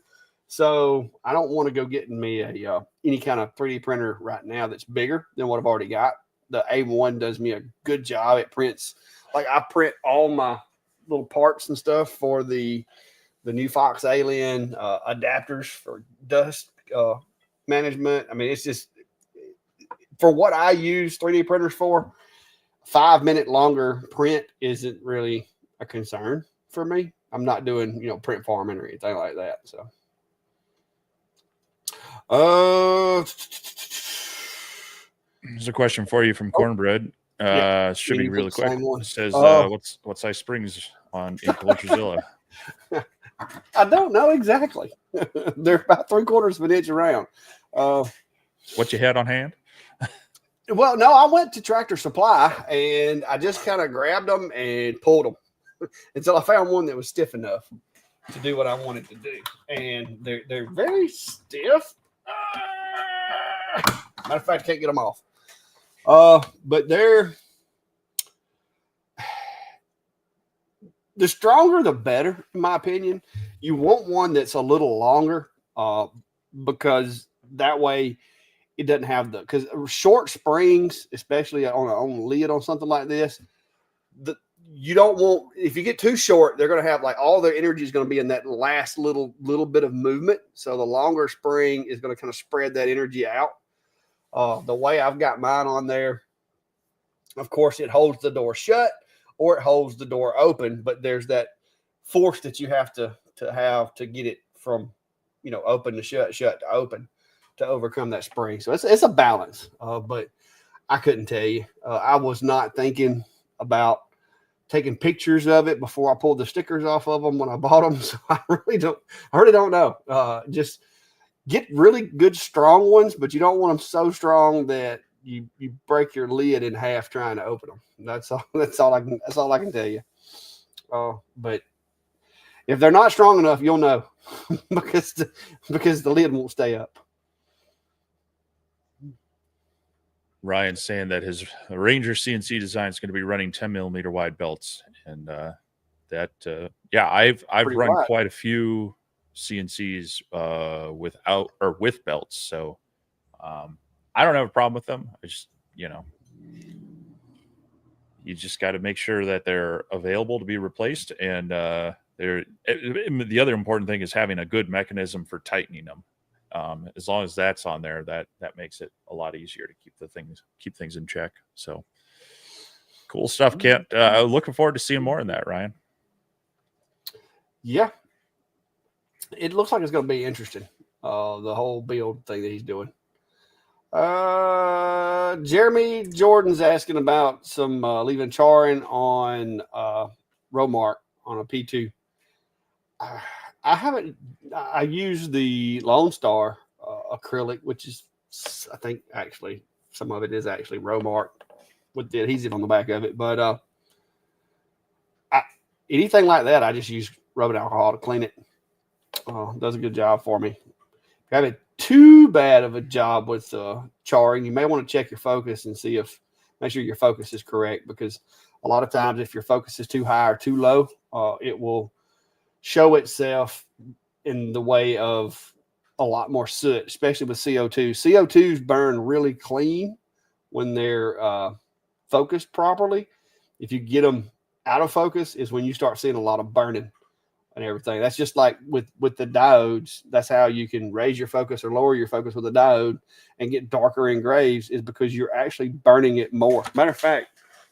So I don't want to go getting me any kind of 3D printer right now that's bigger than what I've already got. The A1 does me a good job. It prints, like I print all my little parts and stuff for the new Fox Alien adapters for dust management. I mean, it's just for what I use 3D printers for. 5-minute longer print isn't really a concern for me. I'm not doing print farming or anything like that. So. There's a question for you from Cornbread. Should be really quick. It says, what size springs in Culturazilla? I don't know exactly. They're about 3/4 of an inch around. What you had on hand? Well, no, I went to Tractor Supply and I just kind of grabbed them and pulled them until I found one that was stiff enough to do what I wanted to do. And they're very stiff. Matter of fact, I can't get them off. But the stronger the better, in my opinion. You want one that's a little longer, because that way it doesn't have because short springs, especially on a lid on something like this, you don't want, if you get too short, they're going to have like all their energy is going to be in that last little bit of movement. So the longer spring is going to kind of spread that energy out. The way I've got mine on there, Of course, it holds the door shut or it holds the door open, but there's that force that you have to get it from, open to shut, shut to open to overcome that spring. So it's a balance. But I couldn't tell you. I was not thinking about taking pictures of it before I pulled the stickers off of them when I bought them. So I really don't know. Just get really good, strong ones, but you don't want them so strong that you break your lid in half trying to open them. That's all I can tell you. But if they're not strong enough, you'll know because the lid won't stay up. Ryan's saying that his Ranger CNC design is going to be running 10 millimeter wide belts, and I've run wide. quite a few CNCs without or with belts, so I don't have a problem with them. I just you just got to make sure that they're available to be replaced, and the other important thing is having a good mechanism for tightening them. As long as that's on there, that makes it a lot easier to keep things in check. So cool stuff, Kent. Looking forward to seeing more in that, Ryan. Yeah, it looks like it's going to be interesting. The whole build thing that he's doing. Jeremy Jordan's asking about some leaving charring on Romark on a P2. I haven't. I use the Lone Star acrylic, which is, I think, actually some of it is actually Romark with the adhesive on the back of it. But anything like that, I just use rubbing alcohol to clean it. Does a good job for me. If you have it too bad of a job with charring, you may want to check your focus and make sure your focus is correct, because a lot of times if your focus is too high or too low, it will show itself in the way of a lot more soot, especially with CO2. CO2s burn really clean when they're focused properly. If you get them out of focus is when you start seeing a lot of burning and everything. That's just like with the diodes. That's how you can raise your focus or lower your focus with a diode and get darker engraves, is because you're actually burning it more. Matter of fact,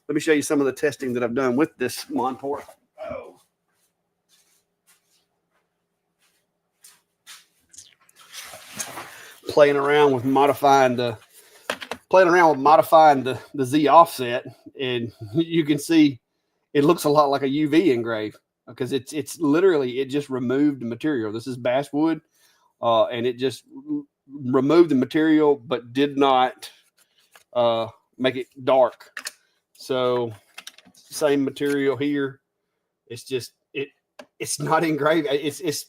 let me show you some of the testing that I've done with this Monport. Playing around with modifying the Z offset, and you can see it looks a lot like a UV engrave, because it's literally, it just removed the material. This is basswood, and it just removed the material, but did not make it dark. So same material here. It's just it's not engraved. It's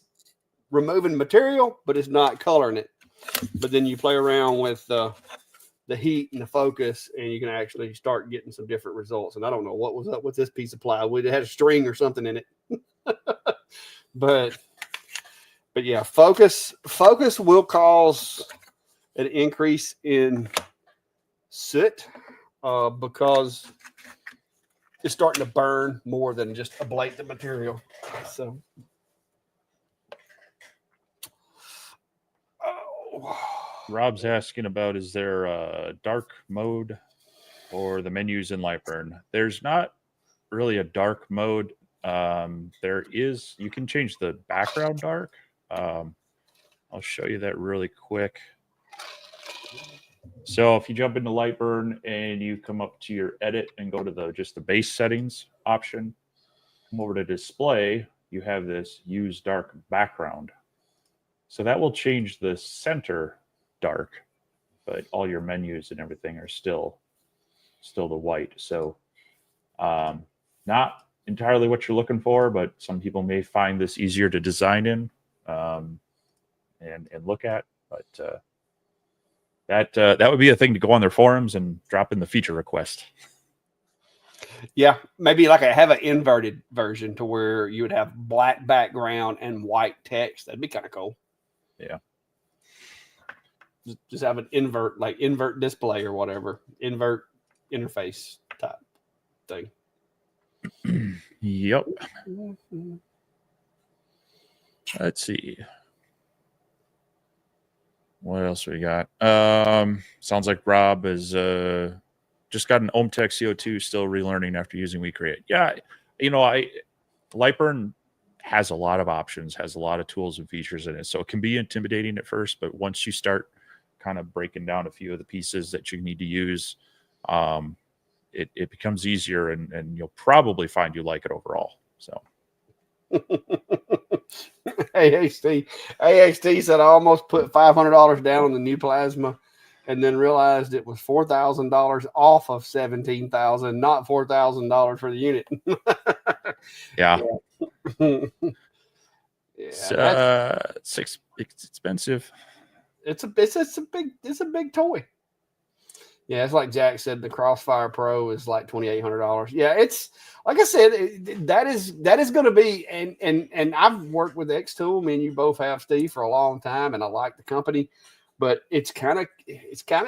removing material, but it's not coloring it. But then you play around with the heat and the focus, and you can actually start getting some different results. And I don't know what was up with this piece of plywood. It had a string or something in it. but yeah, focus will cause an increase in soot because it's starting to burn more than just ablate the material. So Rob's asking about, is there a dark mode for the menus in Lightburn? There's not really a dark mode. There is, you can change the background dark. I'll show you that really quick. So if you jump into Lightburn and you come up to your edit and go to just the base settings option, come over to display, you have this use dark background. So that will change the center dark, but all your menus and everything are still the white. So not entirely what you're looking for, but some people may find this easier to design in and look at. But that would be a thing to go on their forums and drop in the feature request. Yeah, maybe have an inverted version to where you would have black background and white text. That'd be kind of cool. Yeah. Just have an invert display or whatever, invert interface type thing. Yep. Let's see. What else we got? Sounds like Rob is just got an Ohmtech CO2, still relearning after using WeCreate. Yeah, Lightburn has a lot of options, has a lot of tools and features in it. So it can be intimidating at first, but once you start kind of breaking down a few of the pieces that you need to use, it becomes easier, and you'll probably find you like it overall. So AXT said I almost put $500 down on the new plasma and then realized it was $4,000 off of $17,000, not $4,000 for the unit. yeah. Yeah, it's expensive. It's a big toy. Yeah, it's like Jack said, the Crossfire Pro is like $2,800. Yeah, it's like I said, that is going to be, and I've worked with X-Tool. Me and you both have, Steve, for a long time, and I like the company, but it's kind of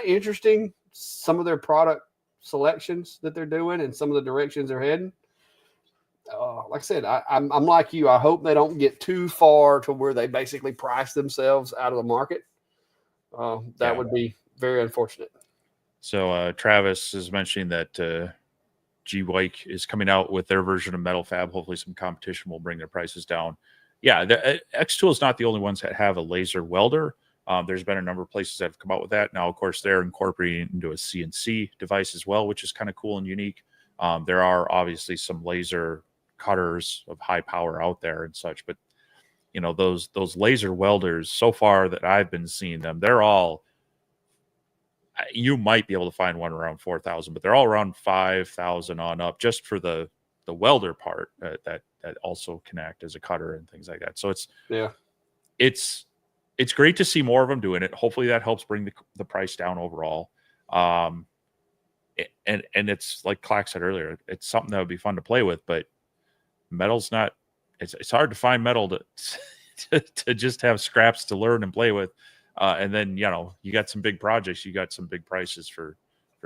interesting, some of their product selections that they're doing and some of the directions they're heading. Like I said, I'm like you. I hope they don't get too far to where they basically price themselves out of the market. That would be very unfortunate. So Travis is mentioning that G-Wike is coming out with their version of Metal Fab. Hopefully some competition will bring their prices down. Yeah, X-Tool is not the only ones that have a laser welder. There's been a number of places that have come out with that. Now, of course, they're incorporating it into a CNC device as well, which is kind of cool and unique. There are obviously some laser cutters of high power out there and such, but those laser welders so far that I've been seeing them, they're all, you might be able to find one around 4,000, but they're all around 5,000 on up just for the welder part that also can act as a cutter and things like that. So it's great to see more of them doing it. Hopefully that helps bring the price down overall. And it's like Clack said earlier, it's something that would be fun to play with, but metal's not, it's hard to find metal to just have scraps to learn and play with. And then, you got some big projects, you got some big prices for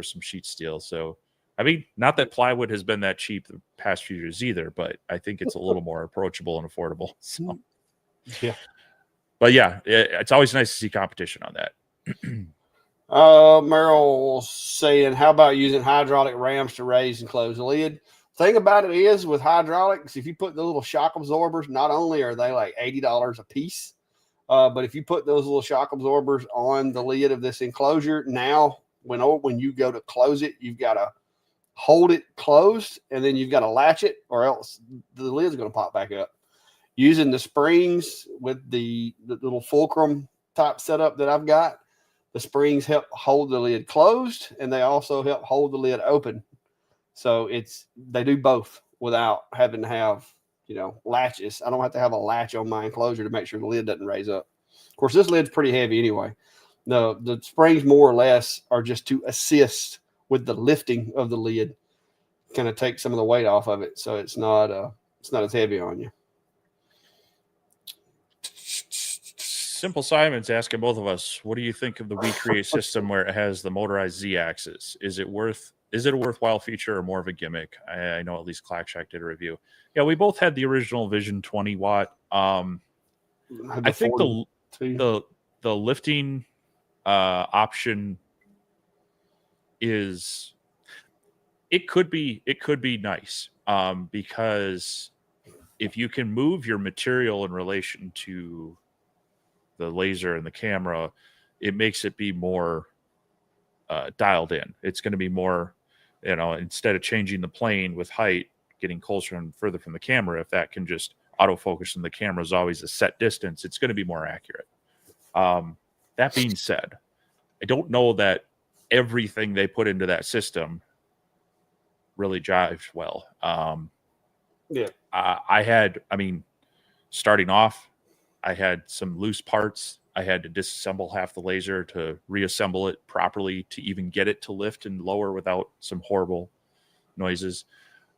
some sheet steel. So, I mean, not that plywood has been that cheap the past few years either, but I think it's a little more approachable and affordable. So, yeah. But yeah, it's always nice to see competition on that. Merrill saying, how about using hydraulic rams to raise and close the lid? Thing about it is, with hydraulics, if you put the little shock absorbers, not only are they like $80 a piece, but if you put those little shock absorbers on the lid of this enclosure, now when you go to close it, you've got to hold it closed, and then you've got to latch it, or else the lid's going to pop back up. Using the springs with the little fulcrum type setup that I've got, the springs help hold the lid closed, and they also help hold the lid open. So they do both without having to have, latches. I don't have to have a latch on my enclosure to make sure the lid doesn't raise up. Of course, this lid's pretty heavy anyway. The springs more or less are just to assist with the lifting of the lid, kind of take some of the weight off of it, so it's not as heavy on you. Simple Simon's asking both of us, what do you think of the WeCreate system where it has the motorized Z-axis? Is it a worthwhile feature or more of a gimmick? I know at least Clackshack did a review. Yeah, we both had the original Vision 20 watt. I think the lifting option is, it could be nice because if you can move your material in relation to the laser and the camera, it makes it be more dialed in. It's going to be more, instead of changing the plane with height, getting closer and further from the camera, if that can just autofocus and the camera is always a set distance, it's going to be more accurate. That being said, I don't know that everything they put into that system really jives well. Starting off, I had some loose parts. I had to disassemble half the laser to reassemble it properly to even get it to lift and lower without some horrible noises.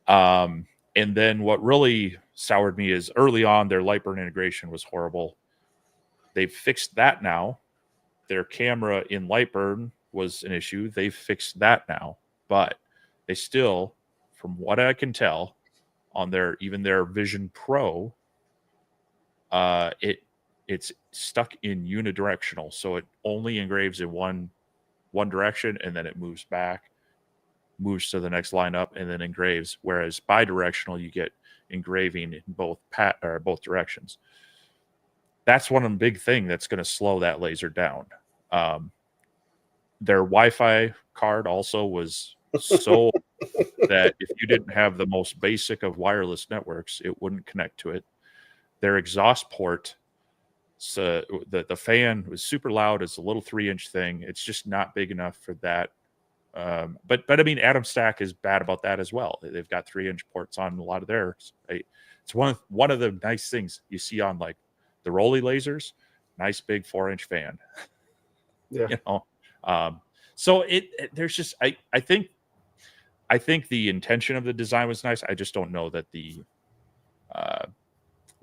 And then what really soured me is early on, their Lightburn integration was horrible. They've fixed that now. Their camera in Lightburn was an issue. They've fixed that now. But they still, from what I can tell, on their Vision Pro, it's stuck in unidirectional, so it only engraves in one direction and then it moves back. moves to the next line up and then engraves. Whereas bidirectional, you get engraving in both directions. That's one of the big thing that's going to slow that laser down. Their Wi-Fi card also was so that if you didn't have the most basic of wireless networks, it wouldn't connect to it. Their exhaust port, so the fan was super loud. It's a little 3-inch thing. It's just not big enough for that. But I mean, Atom Stack is bad about that as well. They've got 3-inch ports on a lot of theirs. It's one of the nice things you see on like the Rolly lasers. Nice big 4-inch fan. Yeah. You know, so there's just I think the intention of the design was nice. I just don't know that the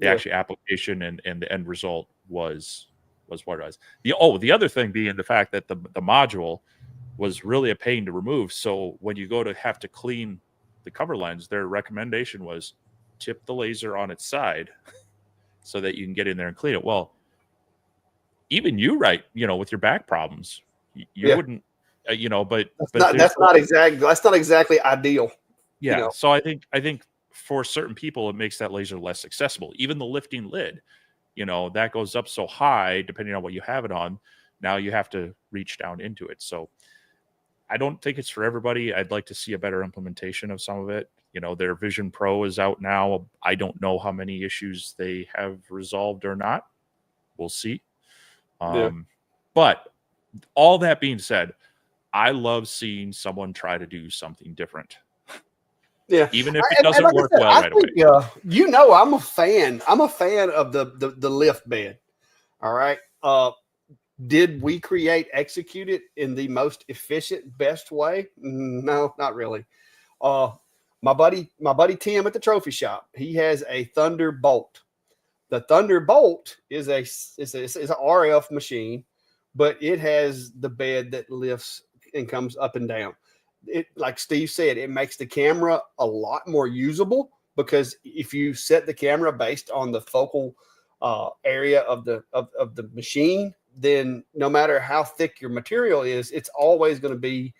actual application and the end result was what it was. The other thing being the fact that the module was really a pain to remove. So when you go to have to clean the cover lens, their recommendation was tip the laser on its side so that you can get in there and clean it. Well, even you, right, with your back problems, you wouldn't, but that's not exactly ideal. Yeah. So I think for certain people, it makes that laser less accessible. Even the lifting lid, that goes up so high, depending on what you have it on. Now you have to reach down into it. So I don't think it's for everybody. I'd like to see a better implementation of some of it. Their Vision Pro is out now. I don't know how many issues they have resolved or not. We'll see. But all that being said, I love seeing someone try to do something different. Yeah, even if it doesn't work well right away. I'm a fan. I'm a fan of the lift bed. All right. Did we execute it in the most efficient, best way? No, not really. My buddy Tim at the trophy shop, he has a Thunderbolt. The Thunderbolt is an RF machine, but it has the bed that lifts and comes up and down. It, like Steve said, it makes the camera a lot more usable, because if you set the camera based on the focal area of the machine, then no matter how thick your material is, it's always going to be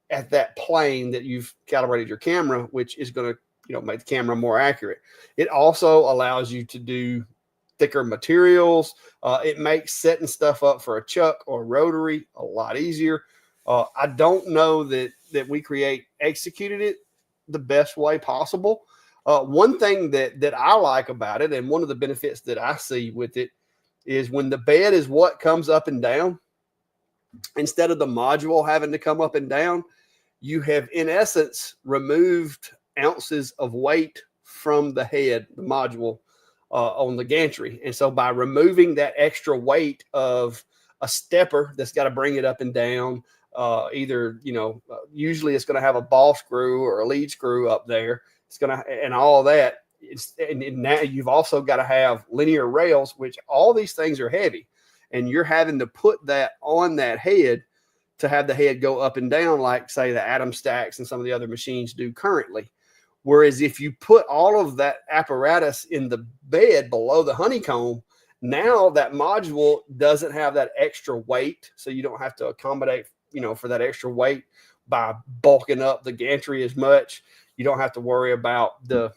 at that plane that you've calibrated your camera, which is going to make the camera more accurate. It also allows you to do thicker materials. It makes setting stuff up for a chuck or rotary a lot easier. I don't know that we executed it the best way possible. One thing that I like about it, and one of the benefits that I see with it, is when the bed is what comes up and down, instead of the module having to come up and down, you have in essence removed ounces of weight from the head, the module on the gantry. And so by removing that extra weight of a stepper that's got to bring it up and down, usually it's going to have a ball screw or a lead screw up there. It's going to, and all that. And now you've also got to have linear rails, which all these things are heavy, and you're having to put that on that head to have the head go up and down, like say the Atom Stacks and some of the other machines do currently. Whereas if you put all of that apparatus in the bed below the honeycomb, now that module doesn't have that extra weight, so you don't have to accommodate for that extra weight by bulking up the gantry as much. You don't have to worry about the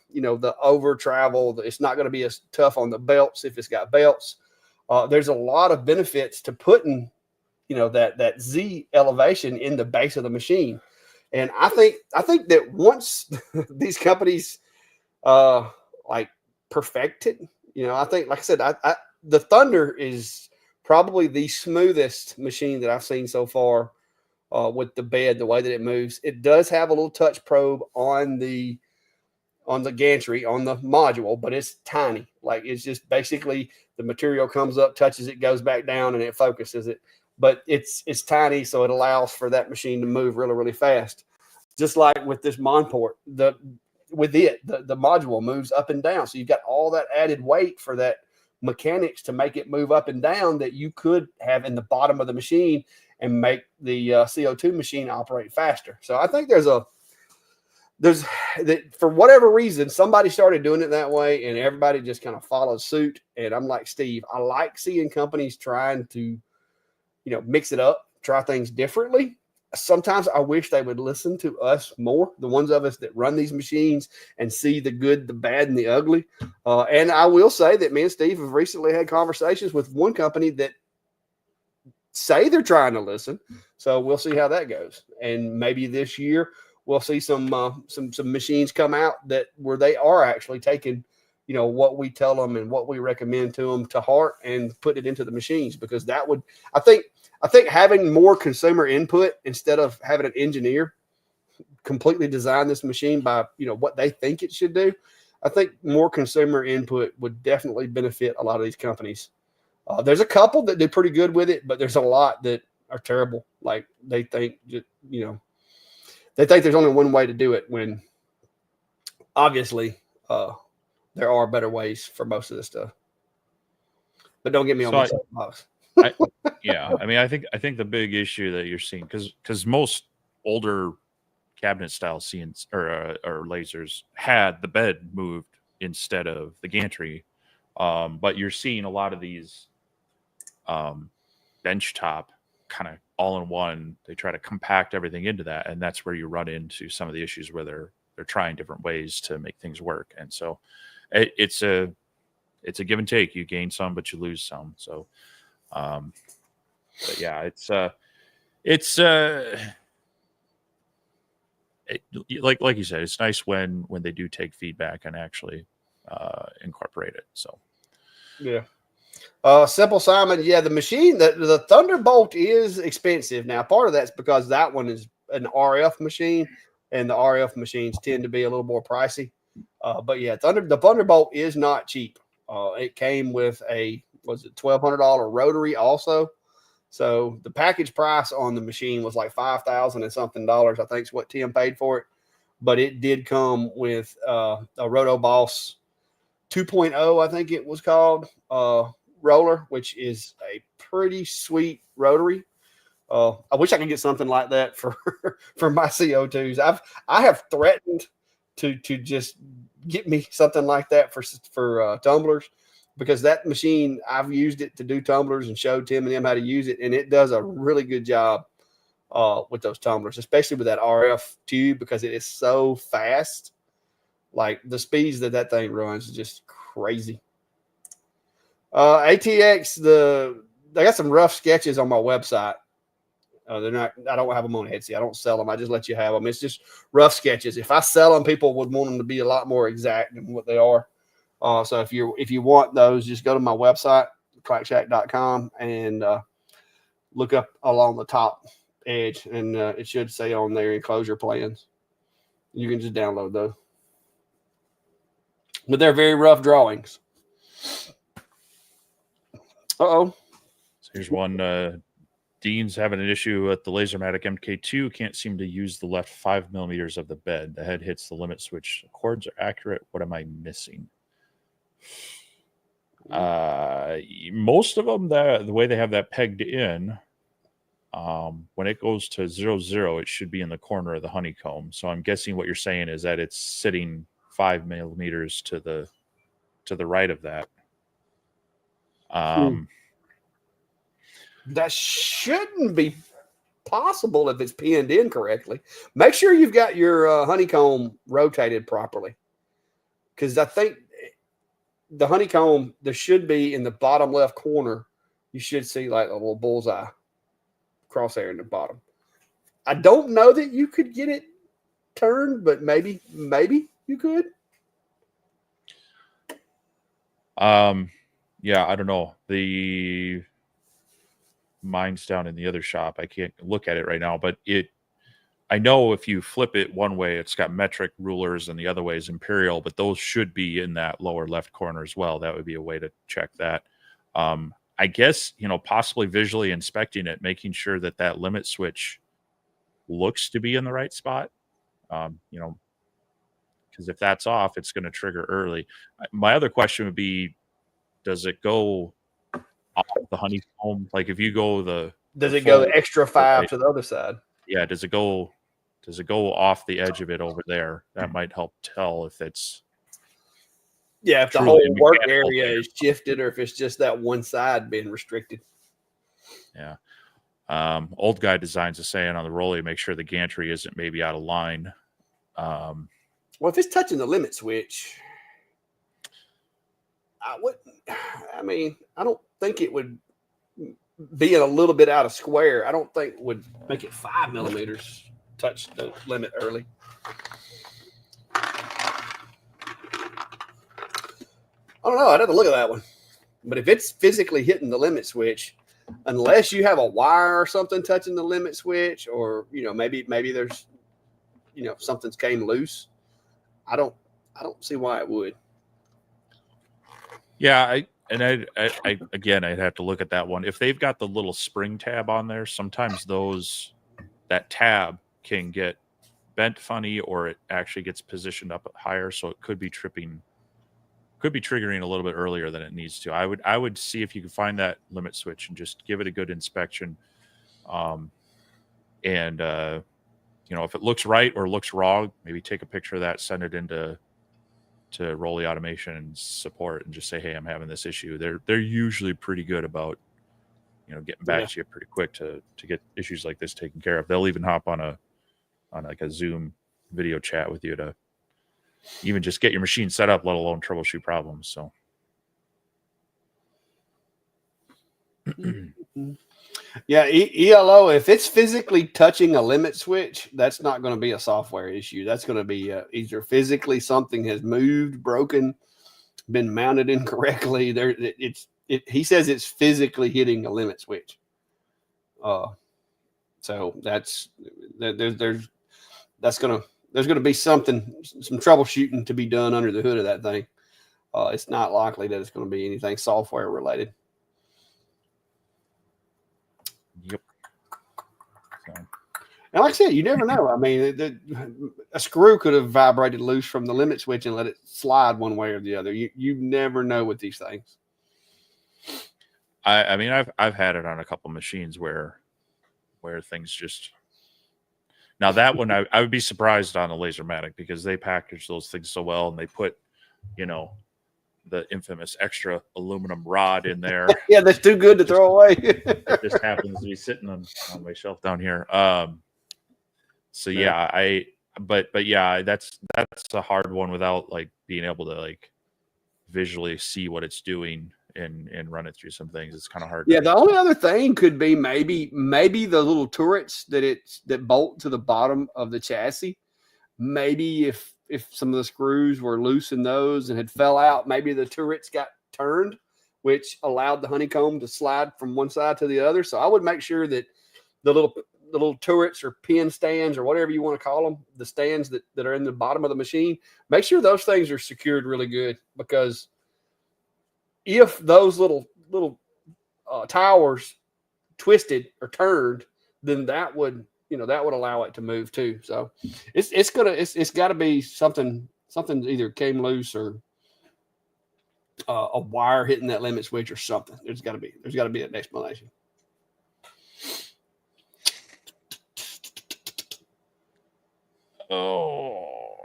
over travel. It's not going to be as tough on the belts if it's got belts. There's a lot of benefits to putting, that Z elevation in the base of the machine. And I think that once these companies perfect it, I think, like I said, the Thunder is probably the smoothest machine that I've seen so far. With the bed, the way that it moves, it does have a little touch probe on the gantry, on the module, but it's tiny. Like, it's just basically the material comes up, touches it, goes back down, and it focuses it. But it's tiny, so it allows for that machine to move really, really fast. Just like with this Monport, the module moves up and down, so you've got all that added weight for that mechanics to make it move up and down that you could have in the bottom of the machine and make the CO2 machine operate faster. So I think there's for whatever reason, somebody started doing it that way, and everybody just kind of followed suit. And I'm like Steve, I like seeing companies trying to, mix it up, try things differently. sometimes I wish they would listen to us more, the ones of us that run these machines and see the good, the bad, and the ugly. And I will say that me and Steve have recently had conversations with one company that say they're trying to listen. So we'll see how that goes. And maybe this year we'll see some machines come out that where they are actually taking, what we tell them and what we recommend to them to heart and put it into the machines, because that would, I think having more consumer input instead of having an engineer completely design this machine by, what they think it should do. I think more consumer input would definitely benefit a lot of these companies. There's a couple that do pretty good with it, but there's a lot that are terrible. Like they think, they think there's only one way to do it when obviously there are better ways for most of this stuff. But don't get me on my soapbox. Yeah, I mean, I think the big issue that you're seeing, because most older cabinet style CNC or lasers had the bed moved instead of the gantry, but you're seeing a lot of these bench top kind of all in one. They try to compact everything into that, and that's where you run into some of the issues where they're trying different ways to make things work. And so it's a give and take. You gain some, but you lose some. So but yeah, like you said, it's nice when they do take feedback and actually incorporate it. So yeah. Simple Simon, yeah, the machine, the Thunderbolt is expensive. Now, part of that's because that one is an RF machine, and the RF machines tend to be a little more pricey. But yeah, the Thunderbolt is not cheap. It came with was it $1,200 Rotary also. So the package price on the machine was like $5,000 and something dollars, I think is what Tim paid for it. But it did come with a Rotoboss 2.0, I think it was called, roller, which is a pretty sweet rotary. I wish I could get something like that for my CO2s. I have threatened to just get me something like that for tumblers, because that machine, I've used it to do tumblers and showed Tim and them how to use it, and it does a really good job with those tumblers, especially with that RF tube, because it is so fast. Like the speeds that thing runs is just crazy. ATX, they got some rough sketches on my website. They're not. I don't have them on Etsy. I don't sell them. I just let you have them. It's just rough sketches. If I sell them, people would want them to be a lot more exact than what they are. So if you want those, just go to my website, clackshack.com, and look up along the top edge, and it should say on there enclosure plans. You can just download those. But they're very rough drawings. Uh-oh. So here's one. Dean's having an issue with the Lasermatic MK2. Can't seem to use the left 5 millimeters of the bed. The head hits the limit switch. The cords are accurate. What am I missing? Most of them, the way they have that pegged in, when it goes to 0, it should be in the corner of the honeycomb. So I'm guessing what you're saying is that it's sitting 5 millimeters to the right of that. That shouldn't be possible if it's pinned in correctly. Make sure you've got your honeycomb rotated properly, because I think the honeycomb, there should be in the bottom left corner, you should see like a little bullseye crosshair in the bottom. I don't know that you could get it turned, but maybe you could. Yeah, I don't know. Mine's down in the other shop. I can't look at it right now, but I know if you flip it one way, it's got metric rulers, and the other way is imperial, but those should be in that lower left corner as well. That would be a way to check that. I guess, possibly visually inspecting it, making sure that limit switch looks to be in the right spot. Because if that's off, it's going to trigger early. My other question would be, does it go off the honeycomb? Like if you go does it go the extra 5 to the other side? Yeah. Does it go off the edge of it over there? That might help tell if it's. Yeah, if the whole work area is shifted, or if it's just that one side being restricted. Yeah. Old guy designs is saying on the Rolly, make sure the gantry isn't maybe out of line. Well, if it's touching the limit switch, I don't think it would, being a little bit out of square, I don't think would make it 5 millimeters touch the limit early. I don't know. I'd have to look at that one. But if it's physically hitting the limit switch, unless you have a wire or something touching the limit switch, or maybe there's something's came loose, I don't see why it would. Yeah, I'd have to look at that one. If they've got the little spring tab on there, sometimes that tab can get bent funny, or it actually gets positioned up higher, so it could be triggering a little bit earlier than it needs to. I would see if you can find that limit switch and just give it a good inspection. If it looks right or looks wrong, maybe take a picture of that, send it into Rolly Automation and support, and just say, hey, I'm having this issue. They're usually pretty good about getting back to you pretty quick to get issues like this taken care of. They'll even hop on like a Zoom video chat with you to even just get your machine set up, let alone troubleshoot problems. So yeah, ELO, if it's physically touching a limit switch, that's not going to be a software issue. That's going to be either physically something has moved, broken, been mounted incorrectly. He says it's physically hitting a limit switch. So there's going to be some troubleshooting to be done under the hood of that thing. It's not likely that it's going to be anything software related. Yep. So. And like I said, you never know. I mean, a screw could have vibrated loose from the limit switch and let it slide one way or the other. You never know with these things. I mean, I've had it on a couple machines where things just. Now that one, I would be surprised on the Lasermatic, because they package those things so well, and they put, the infamous extra aluminum rod in there. Yeah, that's too good to throw away. It just happens to be sitting on my shelf down here. So yeah, but yeah, that's a hard one without like being able to like visually see what it's doing and run it through some things. It's kind of hard. Yeah, the only other thing could be maybe the little turrets that bolt to the bottom of the chassis. Maybe if some of the screws were loose in those and had fell out, maybe the turrets got turned, which allowed the honeycomb to slide from one side to the other. So I would make sure that the little turrets or pin stands or whatever you want to call them, the stands that are in the bottom of the machine, make sure those things are secured really good, because if those little towers twisted or turned, then that would allow it to move too. So it's got to be something either came loose or a wire hitting that limit switch or something. There's got to be an explanation. Oh,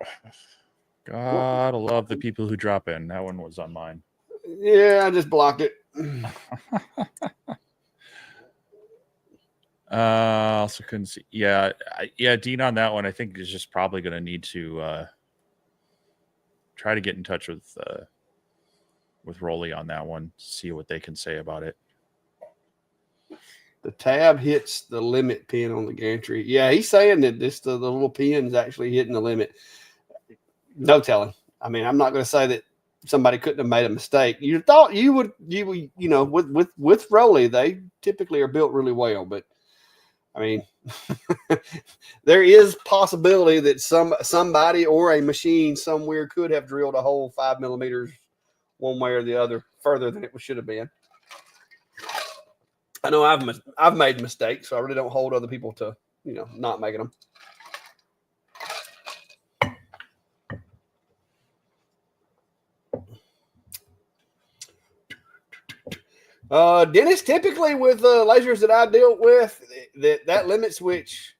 gotta love the people who drop in. That one was on mine. Yeah, I just blocked it. Also couldn't see. Yeah, Dean, on that one, I think is just probably going to need to try to get in touch with Rolly on that one, see what they can say about it. The tab hits the limit pin on the gantry. Yeah, he's saying that the little pin is actually hitting the limit. No telling. I mean, I'm not going to say that somebody couldn't have made a mistake. You thought you would, with Rolly, they typically are built really well, but I mean, there is possibility that somebody or a machine somewhere could have drilled a hole 5 millimeters one way or the other further than it should have been. I know I've made mistakes, so I really don't hold other people to not making them. Dennis, typically with lasers that I deal with, that limit switch,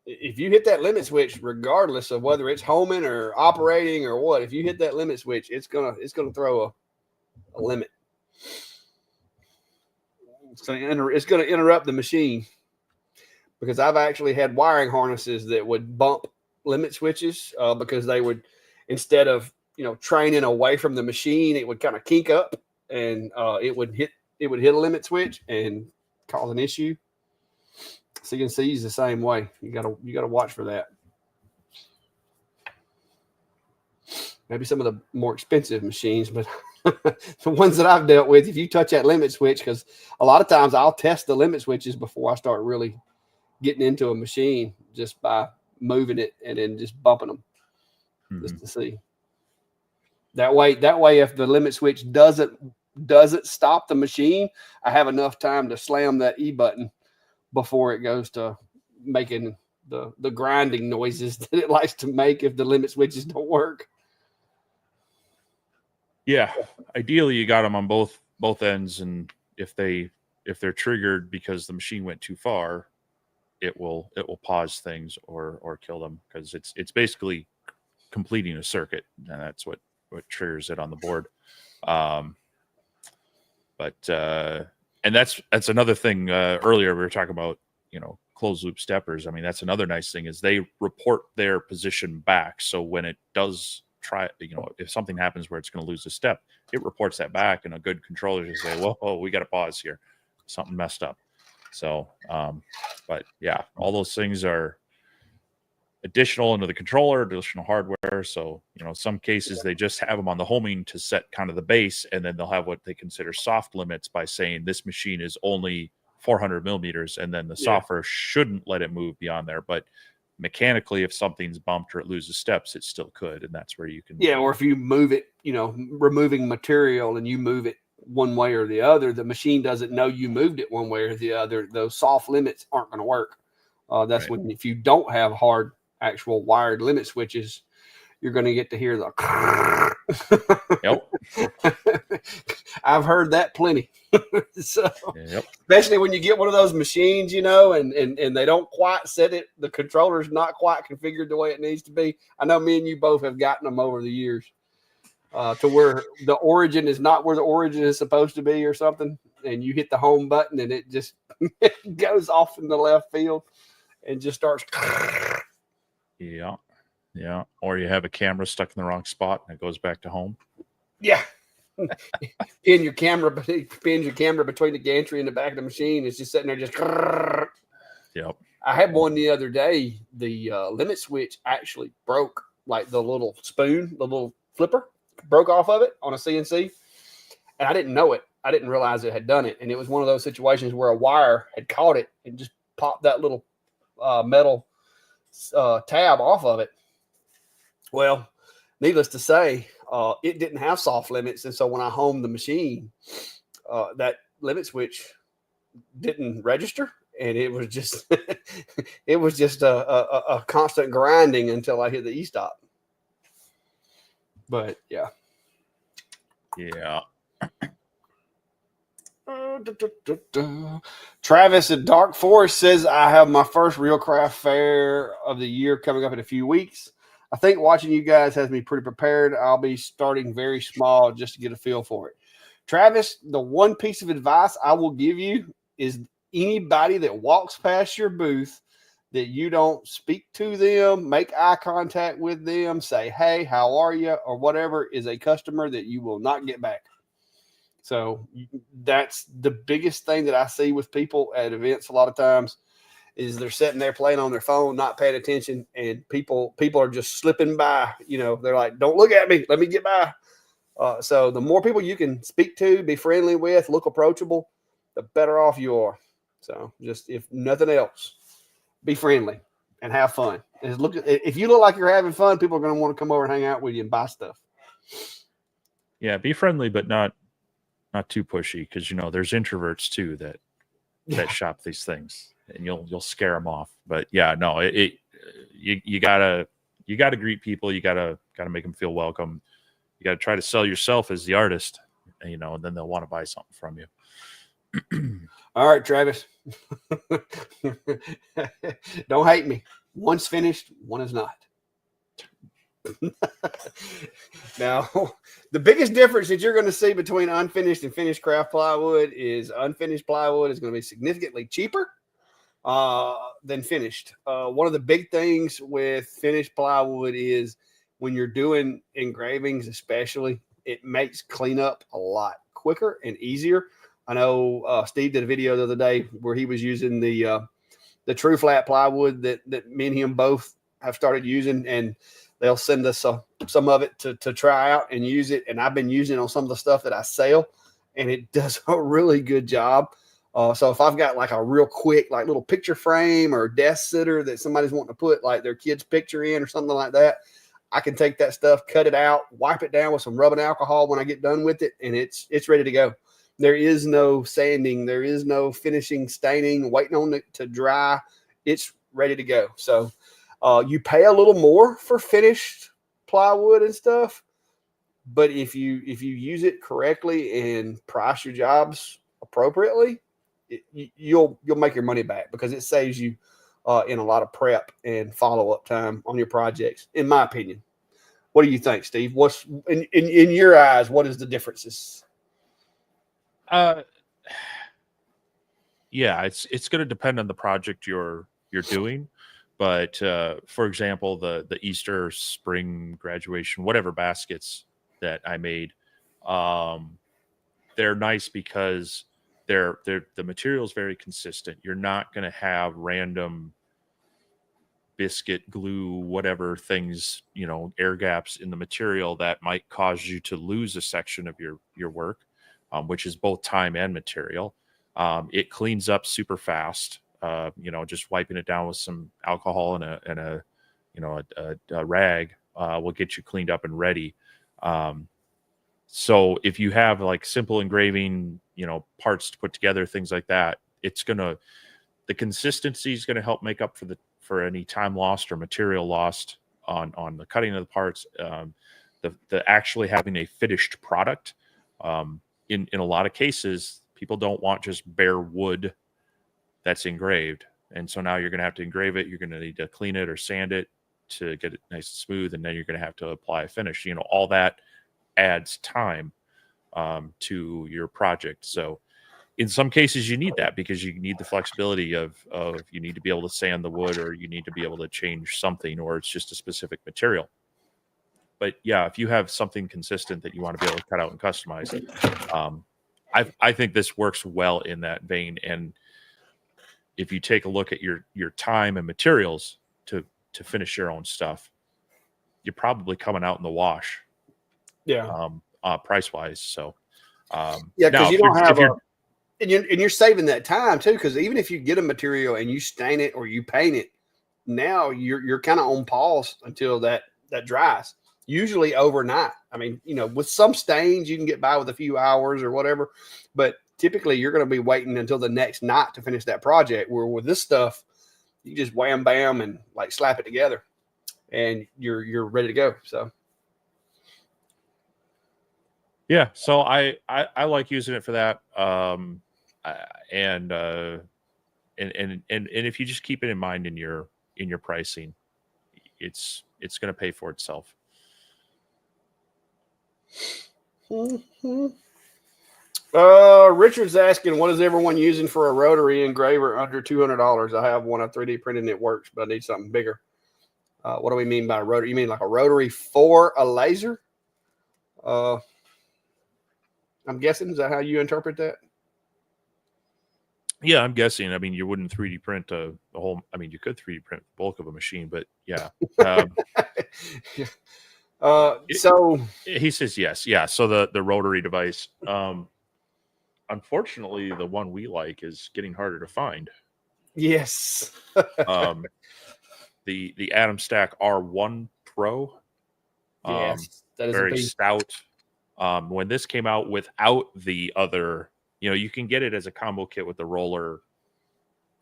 if you hit that limit switch, regardless of whether it's homing or operating or what, if you hit that limit switch, it's gonna throw a limit. So it's going to interrupt the machine, because I've actually had wiring harnesses that would bump limit switches because they would, instead of training away from the machine, it would kind of kink up, and it would hit a limit switch and cause an issue. CNC is the same way. You gotta watch for that. Maybe some of the more expensive machines, but the ones that I've dealt with, if you touch that limit switch, because a lot of times I'll test the limit switches before I start really getting into a machine, just by moving it and then just bumping them, just to see. That way, if the limit switch doesn't stop the machine, I have enough time to slam that E button before it goes to making the grinding noises that it likes to make if the limit switches don't work. Yeah, ideally you got them on both ends, and if they're triggered because the machine went too far, it will pause things or kill them, because it's basically completing a circuit, and that's what triggers it on the board. And that's another thing. Earlier we were talking about closed loop steppers. I mean, that's another nice thing, is they report their position back. So when it does try, if something happens where it's going to lose a step, it reports that back, and a good controller just say, whoa, we got to pause here, something messed up. So but yeah, all those things are additional into the controller, additional hardware. So some cases they just have them on the homing to set kind of the base, and then they'll have what they consider soft limits by saying this machine is only 400 millimeters, and then the software shouldn't let it move beyond there. But mechanically, if something's bumped or it loses steps, it still could, and that's where you can. Yeah, or if you move it, removing material, and you move it one way or the other, the machine doesn't know you moved it one way or the other. Those soft limits aren't going to work. That's when, if you don't have hard actual wired limit switches, you're going to get to hear the. Yep. I've heard that plenty. So, especially when you get one of those machines, and they don't quite set it, the controller's not quite configured the way it needs to be. I know me and you both have gotten them over the years to where the origin is not where the origin is supposed to be or something, and you hit the home button and it just goes off in the left field and just starts. Yeah. Or you have a camera stuck in the wrong spot and it goes back to home. Yeah. Pin your camera between the gantry and the back of the machine. It's just sitting there, just. Yep. I had one the other day. The limit switch actually broke, like the little spoon, the little flipper broke off of it on a CNC, and I didn't know it. I didn't realize it had done it, and it was one of those situations where a wire had caught it and just popped that little metal tab off of it. Well, needless to say, it didn't have soft limits, and so when I homed the machine, that limit switch didn't register, and it was just a constant grinding until I hit the e-stop. But yeah. Travis at Dark Forest says, I have my first Real Craft Fair of the year coming up in a few weeks. I think watching you guys has me pretty prepared. I'll be starting very small just to get a feel for it. Travis, the one piece of advice I will give you is anybody that walks past your booth that you don't speak to them, make eye contact with them, say, hey, how are you, or whatever, is a customer that you will not get back. So that's the biggest thing that I see with people at events a lot of times is they're sitting there playing on their phone, not paying attention, and people are just slipping by. They're like, don't look at me, let me get by. So the more people you can speak to, be friendly with, look approachable, the better off you are. So just, if nothing else, be friendly and have fun. If you look like you're having fun, people are going to want to come over and hang out with you and buy stuff. Yeah, be friendly, but not too pushy, because there's introverts too that shop these things, and you'll scare them off. But yeah, no, you gotta greet people. You gotta make them feel welcome. You gotta try to sell yourself as the artist, and then they'll want to buy something from you. All right, Travis. Don't hate me. One's finished, one is not. Now, The biggest difference that you're going to see between unfinished and finished craft plywood is unfinished plywood is going to be significantly cheaper than finished. One of the big things with finished plywood is when you're doing engravings, especially, it makes cleanup a lot quicker and easier. I know Steve did a video the other day where he was using the true flat plywood that me and him both have started using, and they'll send us some of it to try out and use it. And I've been using it on some of the stuff that I sell, and it does a really good job. So if I've got like a real quick, like little picture frame or desk sitter that somebody's wanting to put like their kid's picture in or something like that, I can take that stuff, cut it out, wipe it down with some rubbing alcohol when I get done with it, and it's ready to go. There is no sanding. There is no finishing, staining, waiting on it to dry. It's ready to go. So you pay a little more for finished plywood and stuff, but if you use it correctly and price your jobs appropriately, you'll make your money back because it saves you in a lot of prep and follow-up time on your projects, in my opinion. What do you think, Steve? What's in your eyes, what is the differences? Yeah, it's going to depend on the project you're doing, but for example, the Easter, spring graduation, whatever baskets that I made, they're nice because the material is very consistent. You're not going to have random biscuit, glue, whatever things, air gaps in the material that might cause you to lose a section of your work, which is both time and material. It cleans up super fast. Just wiping it down with some alcohol and a rag will get you cleaned up and ready. So if you have like simple engraving, parts to put together, things like that, the consistency is going to help make up for any time lost or material lost on the cutting of the parts. The actually having a finished product, in a lot of cases, people don't want just bare wood that's engraved. And so now you're going to have to engrave it. You're going to need to clean it or sand it to get it nice and smooth. And then you're going to have to apply a finish. All that adds time to your project. So in some cases you need that because you need the flexibility of you need to be able to sand the wood, or you need to be able to change something, or it's just a specific material. But yeah, if you have something consistent that you want to be able to cut out and customize, I think this works well in that vein. And if you take a look at your time and materials to finish your own stuff, you're probably coming out in the wash. Yeah. Price wise. So yeah, because you don't have and you're saving that time too. Because even if you get a material and you stain it or you paint it, now you're kind of on pause until that dries. Usually overnight. I mean, with some stains you can get by with a few hours or whatever, but typically you're going to be waiting until the next night to finish that project. Where with this stuff, you just wham bam and like slap it together, and you're ready to go. So. Yeah, so I like using it for that, and if you just keep it in mind in your pricing, it's going to pay for itself. Mm-hmm. Richard's asking, what is everyone using for a rotary engraver under $200? I have one. I 3D printed and it works, but I need something bigger. What do we mean by rotary? You mean like a rotary for a laser? I'm guessing, is that how you interpret that? Yeah, I'm guessing. I mean, you wouldn't 3D print a whole. I mean, you could 3D print the bulk of a machine, but yeah. So he says yes. Yeah. So the rotary device. Unfortunately, the one we like is getting harder to find. Yes. The Atom Stack R1 Pro. Yes, that is very stout. When this came out without the other, you can get it as a combo kit with the roller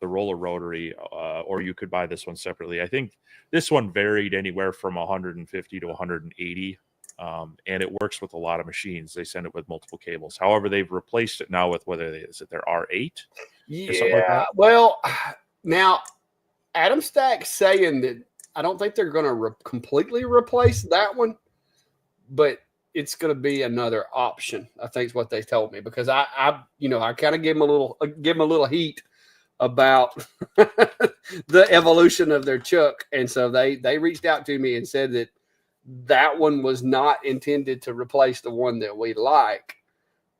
rotary, or you could buy this one separately. I think this one varied anywhere from 150 to 180, and it works with a lot of machines. They send it with multiple cables. However, they've replaced it now with is it their R8? Yeah. Like well, now Atom Stack saying that I don't think they're going to completely replace that one, but it's going to be another option. I think is what they told me, because I kind of gave them a little heat about the evolution of their chuck, and so they reached out to me and said that one was not intended to replace the one that we like.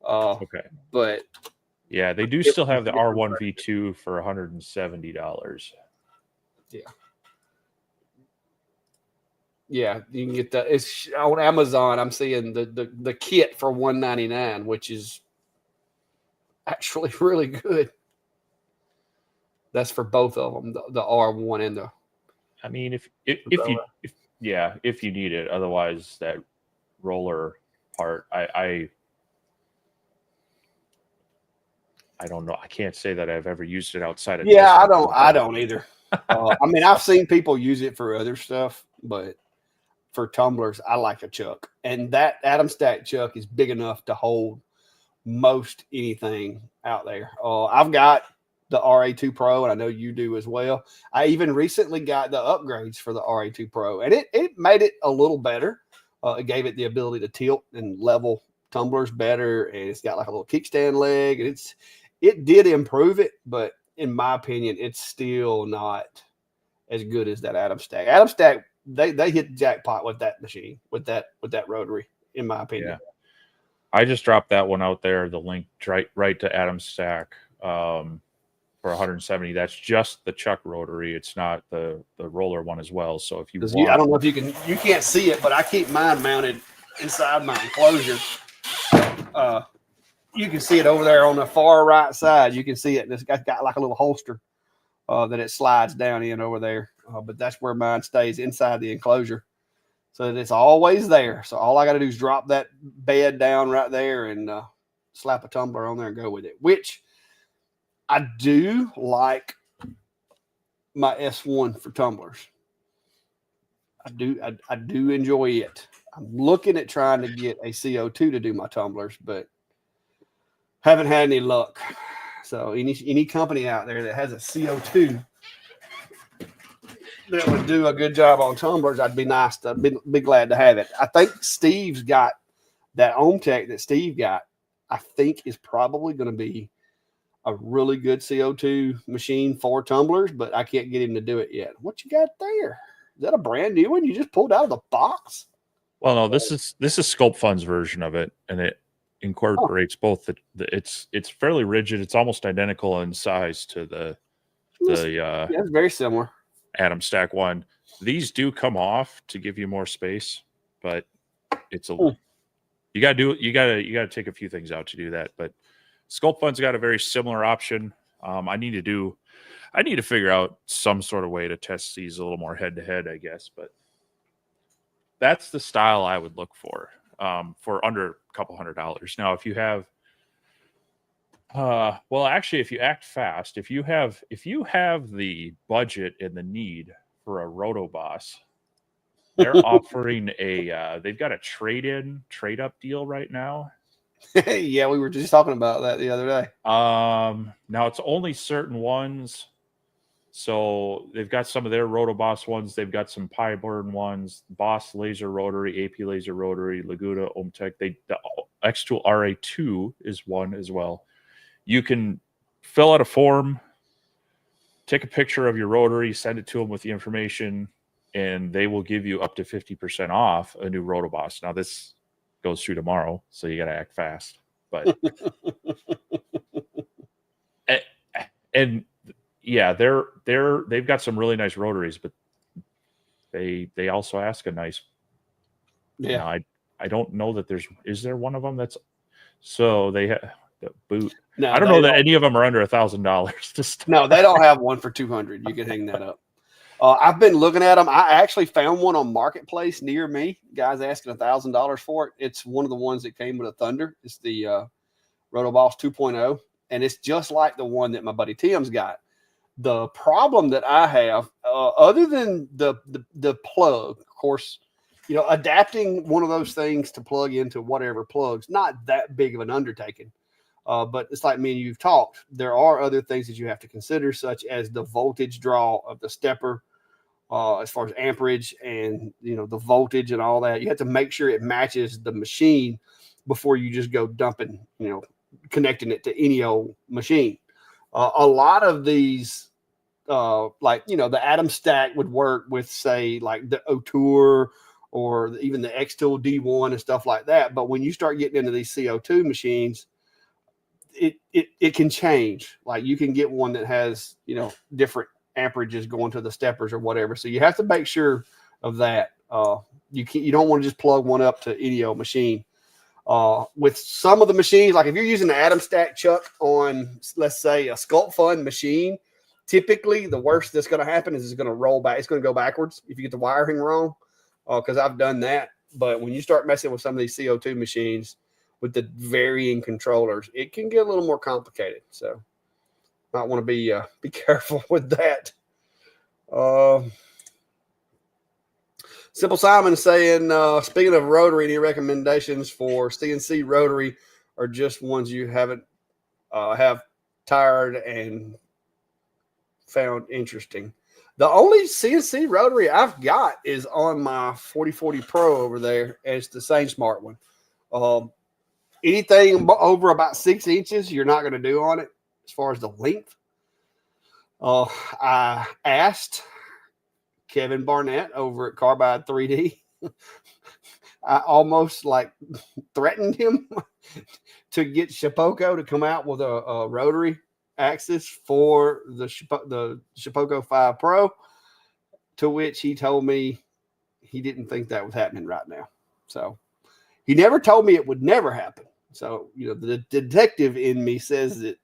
Okay, but yeah, they do still have the R1 V2 for $170. Yeah, you can get that. It's on Amazon. I'm seeing the kit for $199, which is actually really good. That's for both of them, the R1 and the. I mean, if you need it. Otherwise, that roller part, I don't know. I can't say that I've ever used it outside of. Yeah, I don't either. I mean, I've seen people use it for other stuff, but for tumblers, I like a chuck, and that Adam Stack chuck is big enough to hold most anything out there. I've got the RA2 Pro, and I know you do as well. I even recently got the upgrades for the RA2 Pro, and it made it a little better. It gave it the ability to tilt and level tumblers better, and it's got like a little kickstand leg, and it did improve it, but in my opinion, it's still not as good as that Adam Stack. Adam Stack, they hit the jackpot with that machine, with that rotary, in my opinion. Yeah. I just dropped that one out there, the link right to Adam Stack for 170. That's just the chuck rotary. It's not the roller one as well. So if you want, I don't know if you can't see it, but I keep mine mounted inside my enclosure. You can see it over there on the far right side. You can see it, and it's got like a little holster that it slides down in over there. But that's where mine stays, inside the enclosure, so that it's always there. So all I got to do is drop that bed down right there and slap a tumbler on there and go with it, which I do like my S1 for tumblers. I do enjoy it. I'm looking at trying to get a CO2 to do my tumblers, but haven't had any luck. So any company out there that has a CO2 that would do a good job on tumblers, I'd be nice to be glad to have it. I think Steve's got that OhmTech that Steve got, I think is probably going to be a really good CO2 machine for tumblers, but I can't get him to do it yet. What you got there? Is that a brand new one you just pulled out of the box? Well, no, this is Sculpt Fun's version of it, and it incorporates both it's fairly rigid. It's almost identical in size to the it's very similar Adam Stack one. These do come off to give you more space, but it's you gotta take a few things out to do that. But Sculpt Fun's got a very similar option. I need to figure out some sort of way to test these a little more head to head, I guess. But that's the style I would look for under a couple $100. Now, if you have, if you act fast, if you have the budget and the need for a Rotoboss, they're offering they've got a trade up deal right now. Yeah, we were just talking about that the other day. Now it's only certain ones. So they've got some of their Rotoboss ones. They've got some Pyburn ones, Boss Laser Rotary, AP Laser Rotary, Laguna, OhmTech. The X-Tool RA2 is one as well. You can fill out a form, take a picture of your rotary, send it to them with the information, and they will give you up to 50% off a new Rotoboss. Now this goes through tomorrow, so you got to act fast. But and yeah, they've got some really nice rotaries, but they also ask a nice. Yeah, I don't know that is there one of them that's so they have the boot. No, I don't know that any of them are under $1,000. No, they don't have one for 200. You can hang that up. I've been looking at them. I actually found one on Marketplace near me. Guys asking $1,000 for it. It's one of the ones that came with a Thunder. It's the Rotoboss 2.0, and it's just like the one that my buddy Tim's got. The problem that I have, other than the plug, of course, adapting one of those things to plug into whatever plugs, not that big of an undertaking. But it's like me and you've talked. There are other things that you have to consider, such as the voltage draw of the stepper, as far as amperage and the voltage and all that. You have to make sure it matches the machine before you just go dumping, connecting it to any old machine. A lot of these, the Atom stack would work with, say, like the O'Tour or even the X-Tool D1 and stuff like that. But when you start getting into these CO2 machines, it can change. Like you can get one that has, different amperages going to the steppers or whatever. So you have to make sure of that. You don't want to just plug one up to any old machine. With some of the machines, like if you're using the Atom stack, Chuck, on, let's say, a Sculpt Fun machine, typically the worst that's going to happen is it's going to roll back. It's going to go backwards if you get the wiring wrong, because I've done that. But when you start messing with some of these CO2 machines with the varying controllers, it can get a little more complicated. So might want to be careful with that. Simple Simon is saying, speaking of Rotary, any recommendations for CNC Rotary, or just ones you haven't have tired and found interesting? The only CNC Rotary I've got is on my 4040 Pro over there, and it's the same smart one. Anything over about 6 inches, you're not going to do on it as far as the length. I asked Kevin Barnett over at Carbide 3D. I almost threatened him to get Shapeoko to come out with a rotary axis for the Shapeoko 5 Pro, to which he told me he didn't think that was happening right now. So he never told me it would never happen. So, the detective in me says that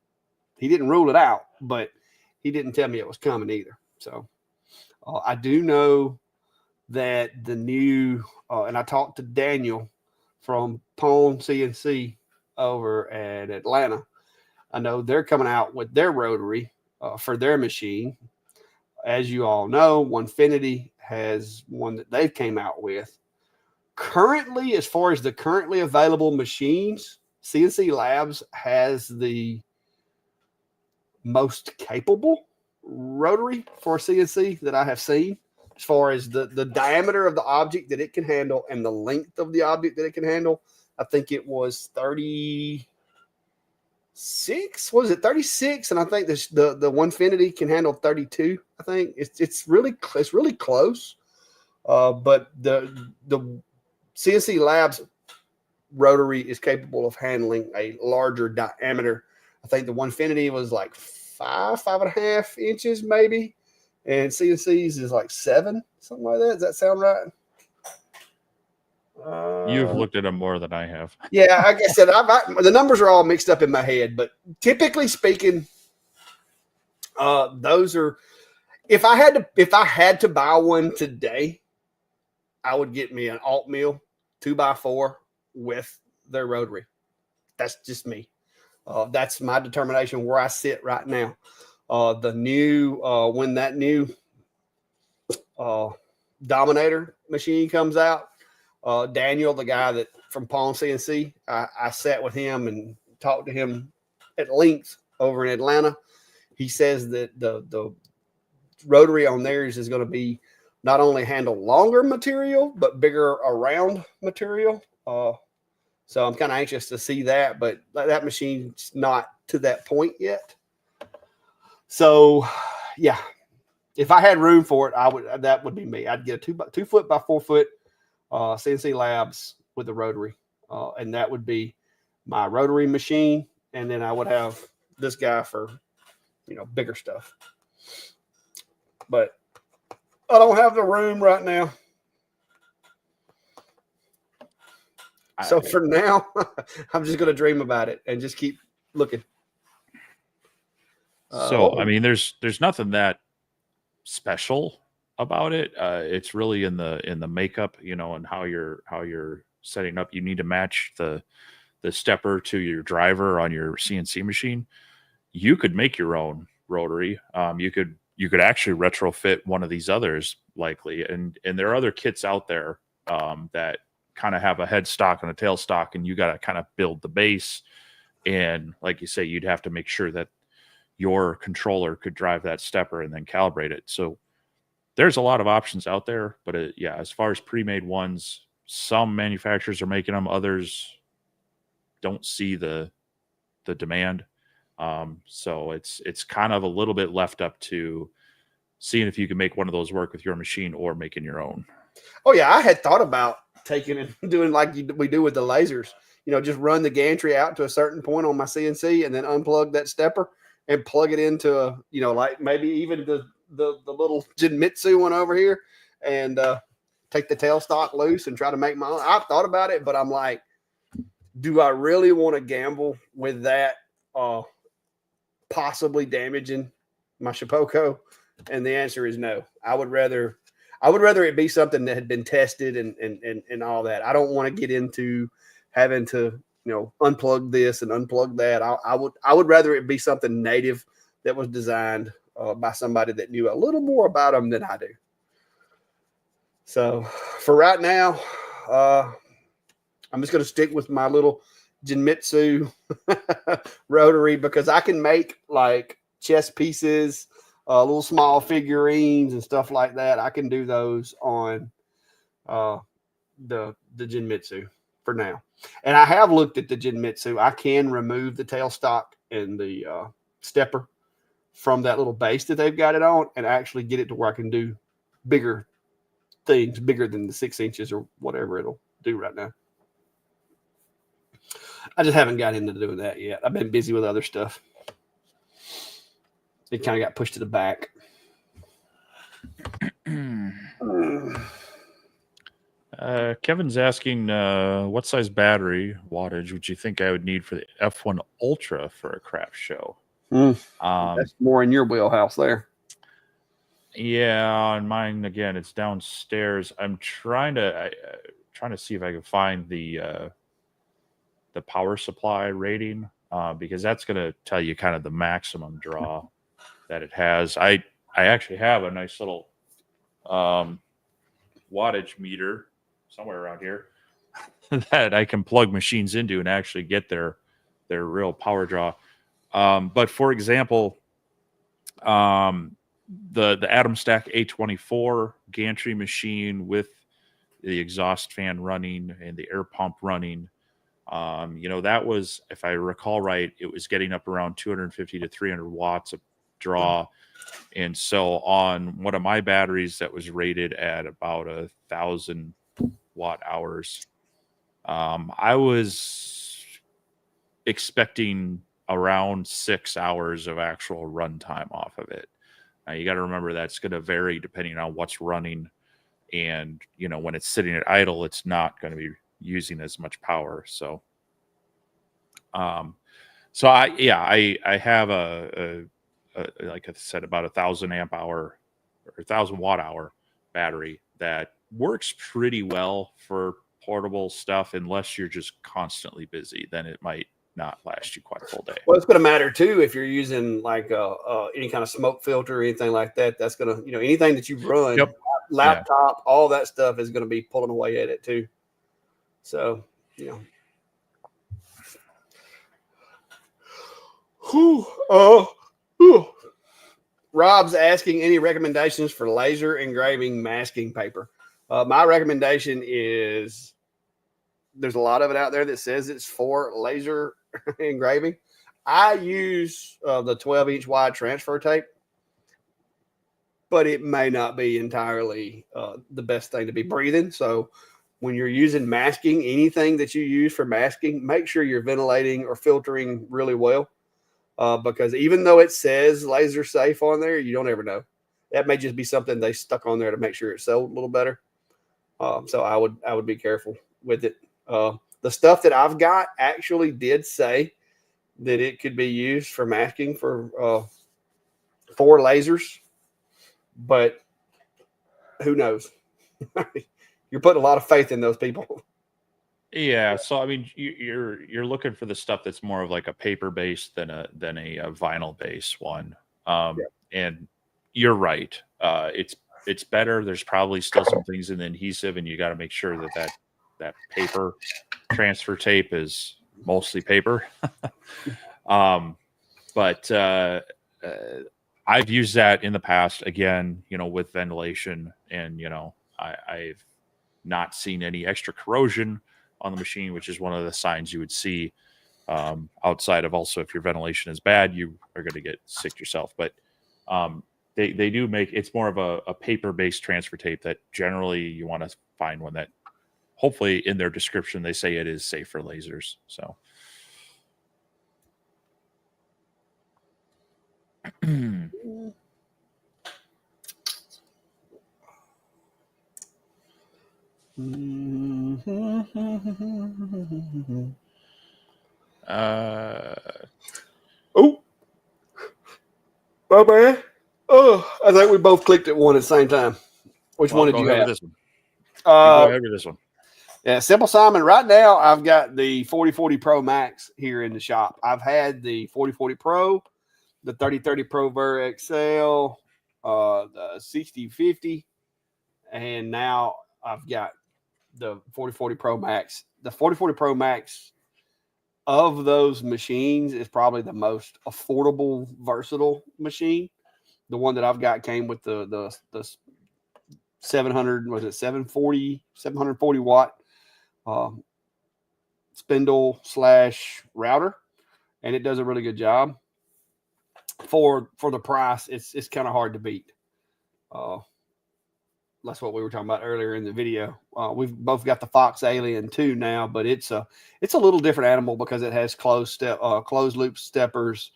he didn't rule it out, but he didn't tell me it was coming either. So I do know that the new, and I talked to Daniel from Pone CNC over at Atlanta. I know they're coming out with their rotary for their machine. As you all know, Onefinity has one that they came out with. Currently, as far as the currently available machines, CNC Labs has the most capable rotary for CNC that I have seen, as far as the diameter of the object that it can handle and the length of the object that it can handle. I think it was 36. Was it 36? And I think the Onefinity can handle 32. I think it's really close. But the CNC Labs rotary is capable of handling a larger diameter. I think the Onefinity was like 5.5 inches maybe, and CNC's is like 7, something like that. Does that sound right? You've looked at them more than I have. Yeah, like I said, the numbers are all mixed up in my head, but typically speaking, those are. If I had to buy one today, I would get me an alt mill 2x4 with their rotary. That's just me. That's my determination where I sit right now. The new when that new Dominator machine comes out, Daniel, the guy that from Palm CNC, I sat with him and talked to him at length over in Atlanta. He says that the rotary on theirs is going to be not only handle longer material, but bigger around material. So I'm kind of anxious to see that, but that machine's not to that point yet. So, yeah, if I had room for it, that would be me. I'd get a 2 foot by 4 foot CNC Labs with a rotary, and that would be my rotary machine. And then I would have this guy for, bigger stuff. But I don't have the room right now. So for now, I'm just going to dream about it and just keep looking. I mean, there's nothing that special about it. It's really in the makeup, and how you're setting up. You need to match the stepper to your driver on your CNC machine. You could make your own rotary. You could actually retrofit one of these others likely, and there are other kits out there that kind of have a head stock and a tail stock, and you got to kind of build the base. And like you say, you'd have to make sure that your controller could drive that stepper and then calibrate it. So there's a lot of options out there, but yeah, as far as pre-made ones, some manufacturers are making them, others don't see the demand. So it's kind of a little bit left up to seeing if you can make one of those work with your machine or making your own. Oh yeah, I had thought about taking and doing like we do with the lasers. Just run the gantry out to a certain point on my CNC and then unplug that stepper and plug it into a, like maybe even the little Jinmitsu one over here, and take the tailstock loose and try to make my own. I've thought about it, but I'm like, do I really want to gamble with that? Possibly damaging my Shapoko? And the answer is no. I would rather it be something that had been tested and all that. I don't want to get into having to, unplug this and unplug that. I would rather it be something native that was designed by somebody that knew a little more about them than I do. So for right now, I'm just going to stick with my little Jinmitsu Rotary, because I can make like chess pieces, little small figurines and stuff like that. I can do those on the Jinmitsu for now. And I have looked at the Jinmitsu. I can remove the tailstock and the stepper from that little base that they've got it on and actually get it to where I can do bigger things, bigger than the 6 inches or whatever it'll do right now. I just haven't got into doing that yet. I've been busy with other stuff. It kind of got pushed to the back. Kevin's asking, what size battery wattage would you think I would need for the F1 Ultra for a craft show? That's more in your wheelhouse there. Yeah, and mine again. It's downstairs. I'm trying to see if I can find the power supply rating, because that's going to tell you kind of the maximum draw that it has. I actually have a nice little wattage meter somewhere around here that I can plug machines into and actually get their real power draw. But for example, the Atom Stack A24 gantry machine with the exhaust fan running and the air pump running, that was, if I recall right, it was getting up around 250 to 300 watts of draw. And so on one of my batteries that was rated at about 1,000 watt hours, I was expecting around 6 hours of actual runtime off of it. Now you got to remember that's going to vary depending on what's running, and when it's sitting at idle, it's not going to be using as much power. So, I have a like I said, about 1,000 amp hour or 1,000 watt hour battery that works pretty well for portable stuff, unless you're just constantly busy. Then it might not last you quite a full day. Well, it's going to matter too if you're using like any kind of smoke filter or anything like that. That's going to, anything that you run, laptop, all that stuff is going to be pulling away at it too. So, Rob's asking any recommendations for laser engraving masking paper. My recommendation is, there's a lot of it out there that says it's for laser engraving. I use the 12-inch wide transfer tape, but it may not be entirely the best thing to be breathing. So when you're using masking, anything that you use for masking, make sure you're ventilating or filtering really well, because even though it says laser safe on there, you don't ever know. That may just be something they stuck on there to make sure it sold a little better. So I would be careful with it. The stuff that I've got actually did say that it could be used for masking for lasers, but who knows? You're putting a lot of faith in those people. Yeah, so I mean, you're looking for the stuff that's more of like a paper based than a vinyl based one. And you're right. It's better. There's probably still some things in the adhesive, and you got to make sure that paper transfer tape is mostly paper. But I've used that in the past, again, with ventilation, and I've not seen any extra corrosion on the machine, which is one of the signs you would see. Outside of also, if your ventilation is bad, you are going to get sick yourself. But they do make, it's more of a paper-based transfer tape that generally you want to find one that, hopefully in their description, they say it is safe for lasers. So. Oh, my bad. Oh, I think we both clicked at one at the same time. Which one did you have? This one. Go ahead with this one. Yeah, Simple Simon. Right now, I've got the 4040 Pro Max here in the shop. I've had the 4040 Pro, the 3030 Pro Ver XL, the 6050, and now I've got the 4040 Pro Max. The 4040 Pro Max of those machines is probably the most affordable, versatile machine. The one that I've got came with the 700, was it 740 watt spindle / router, and it does a really good job for the price. It's kind of hard to beat. That's what we were talking about earlier in the video. We've both got the Fox Alien 2 now, but it's a little different animal because it has closed loop steppers,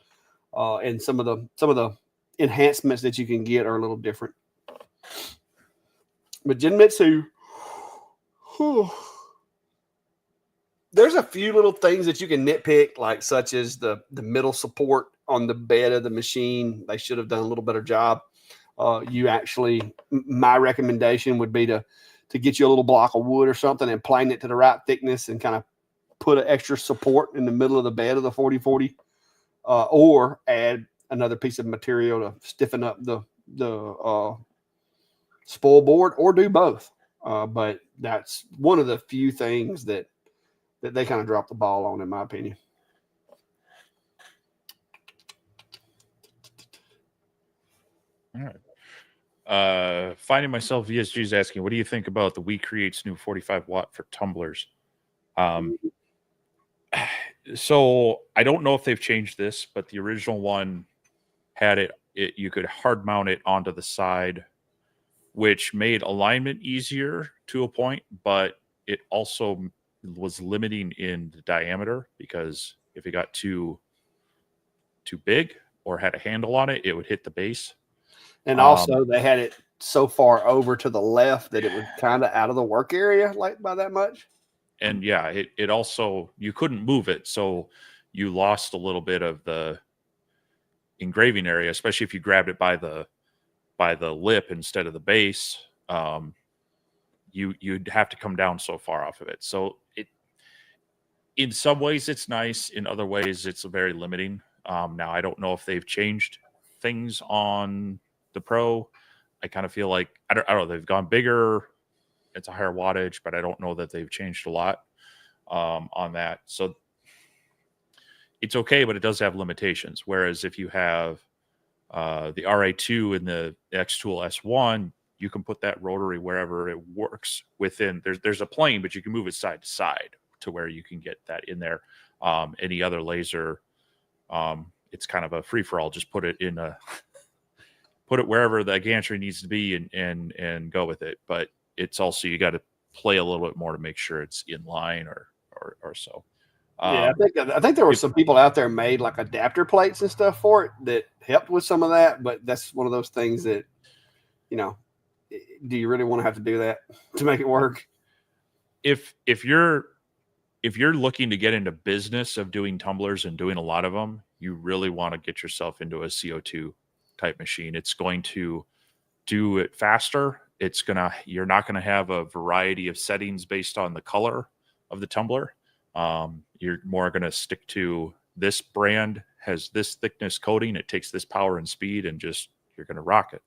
and some of the enhancements that you can get are a little different. But Genmitsu, there's a few little things that you can nitpick, like such as the middle support on the bed of the machine. They should have done a little better job. My recommendation would be to get you a little block of wood or something and plane it to the right thickness and kind of put an extra support in the middle of the bed of the 4040, or add another piece of material to stiffen up the spoil board, or do both. But that's one of the few things that they kind of dropped the ball on, in my opinion. All right. Finding Myself VSG is asking, what do you think about the We Create's new 45 watt for tumblers? So I don't know if they've changed this, but the original one had it you could hard mount it onto the side, which made alignment easier to a point, but it also was limiting in the diameter, because if it got too big or had a handle on it, it would hit the base. And also they had it so far over to the left that it was kind of out of the work area, like, by that much. And yeah, it also, you couldn't move it, so you lost a little bit of the engraving area, especially if you grabbed it by the lip instead of the base. You'd have to come down so far off of it. So in some ways it's nice, in other ways it's very limiting. Now I don't know if they've changed things on the Pro. I kind of feel like I don't know, they've gone bigger, it's a higher wattage, but I don't know that they've changed a lot on that. So it's okay, but it does have limitations. Whereas if you have the RA2 and the X-Tool S1, you can put that rotary wherever it works within. There's a plane, but you can move it side to side to where you can get that in there. Any other laser, it's kind of a free-for-all. Just put it wherever the gantry needs to be and go with it. But it's also, you got to play a little bit more to make sure it's in line or so. Yeah, I think there were some people out there made like adapter plates and stuff for it that helped with some of that, but that's one of those things that, do you really want to have to do that to make it work? If you're looking to get into business of doing tumblers and doing a lot of them, you really want to get yourself into a CO2 type machine. It's going to do it faster. You're not going to have a variety of settings based on the color of the tumbler. You're more going to stick to this brand has this thickness coating. It takes this power and speed, and you're going to rock it.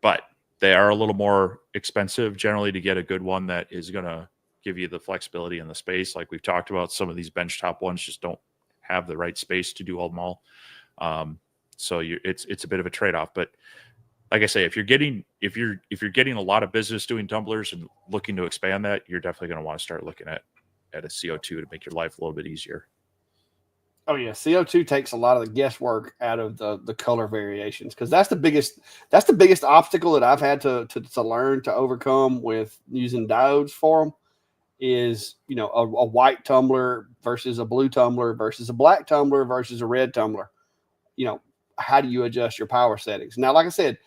But they are a little more expensive generally to get a good one that is going to give you the flexibility and the space. Like we've talked about, some of these benchtop ones just don't have the right space to do all them all. So it's a bit of a trade-off. But like I say, if you're getting a lot of business doing tumblers and looking to expand that, you're definitely going to want to start looking at a CO2 to make your life a little bit easier. Oh yeah, CO2 takes a lot of the guesswork out of the color variations, because that's the biggest obstacle that I've had to learn to overcome with using diodes for them. Is, you know, a white tumbler versus a blue tumbler versus a black tumbler versus a red tumbler. You know, how do you adjust your power settings? Now, like I said,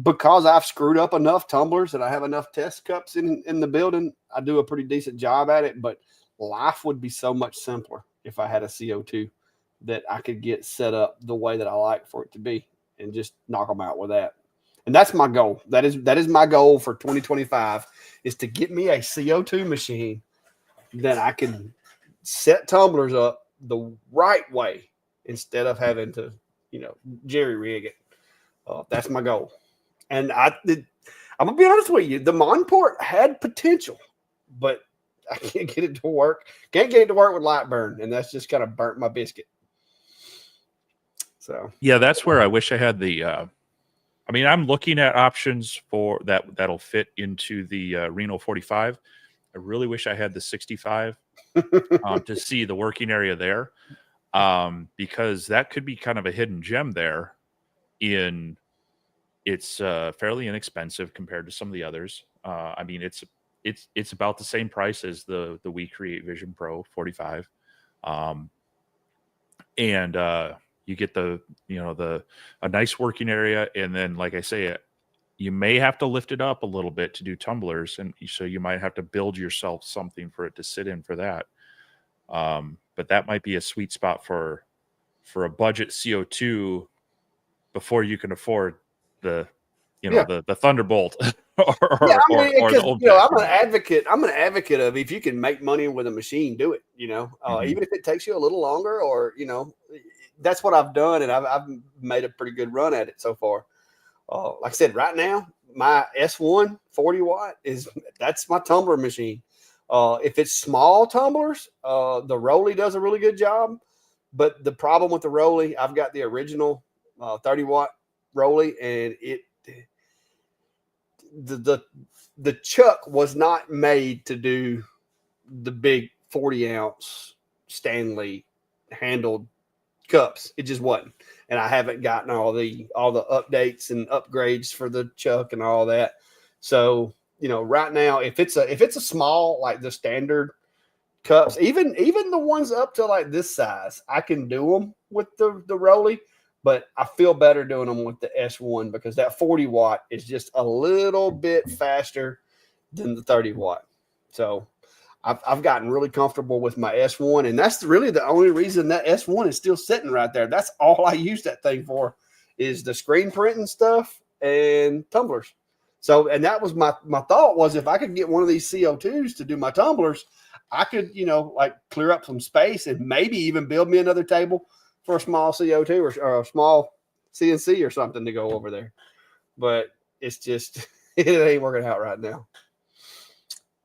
because I've screwed up enough tumblers and I have enough test cups in the building, I do a pretty decent job at it. But life would be so much simpler if I had a CO2 that I could get set up the way that I like for it to be and just knock them out with that. And that's my goal. That is my goal for 2025, is to get me a CO2 machine that I can set tumblers up the right way instead of having to, you know, jerry rig it. That's my goal. And I'm gonna be honest with you, the Monport had potential, but I can't get it to work. Can't get it to work with light burn, and that's just kind of burnt my biscuit. So yeah, that's where I wish I had the. I mean, I'm looking at options for that'll fit into the Reno 45. I really wish I had the 65 to see the working area there, because that could be kind of a hidden gem there. It's fairly inexpensive compared to some of the others. I mean, it's about the same price as the We Create Vision Pro 45, and you get a nice working area, and then, like I say, you may have to lift it up a little bit to do tumblers, and so you might have to build yourself something for it to sit in for that. But that might be a sweet spot for a budget CO2 before you can afford the Thunderbolt or the old. I'm an advocate. I'm an advocate of, if you can make money with a machine, do it. You know, even if it takes you a little longer, or, you know, that's what I've done, and I've made a pretty good run at it so far. Like I said, right now my S1 40 watt that's my tumbler machine. If it's small tumblers, the Rotary does a really good job. But the problem with the Rotary, I've got the original 30 watt Rotary, and the chuck was not made to do the big 40 ounce Stanley handled cups. It just wasn't. And I haven't gotten all the updates and upgrades for the chuck and all that. So, you know, right now, if it's a small, like the standard cups, even the ones up to like this size, I can do them with the Rotary. But I feel better doing them with the S1, because that 40 watt is just a little bit faster than the 30 watt. So I've gotten really comfortable with my S1, and that's really the only reason that S1 is still sitting right there. That's all I use that thing for, is the screen printing stuff and tumblers. So, and that was my thought, was if I could get one of these CO2s to do my tumblers, I could, you know, like clear up some space and maybe even build me another table for a small CO2 or a small CNC or something to go over there. But it's just, it ain't working out right now.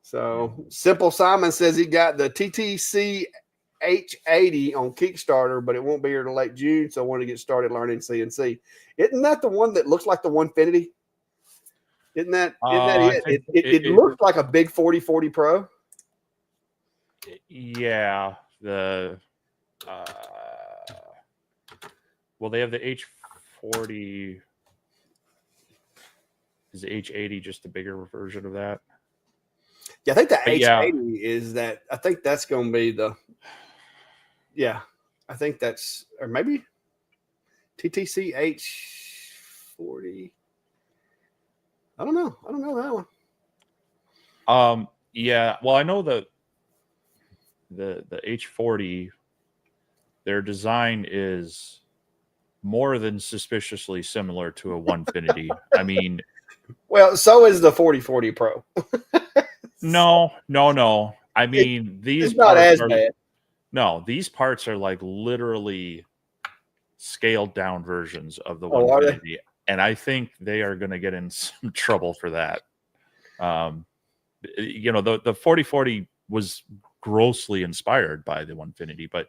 So Simple Simon says he got the TTC H80 on Kickstarter, but it won't be here till late June. So I want to get started learning CNC. Isn't that the one that looks like the 150? Isn't that it? It looks like a big 4040 Pro. Yeah. Well, they have the H40. Is the H80 just a bigger version of that? Yeah, I think the H80 is that. I think that's going to be the. Yeah, I think that's, or maybe TTC H40. I don't know that one. Yeah. Well, I know the H40. Their design is more than suspiciously similar to a 150. I mean, well, so is the 4040 Pro. No. I mean, these it's not as bad. No, these parts are like literally scaled down versions of the 150, and I think they are going to get in some trouble for that. You know, the 4040 was grossly inspired by the 150, but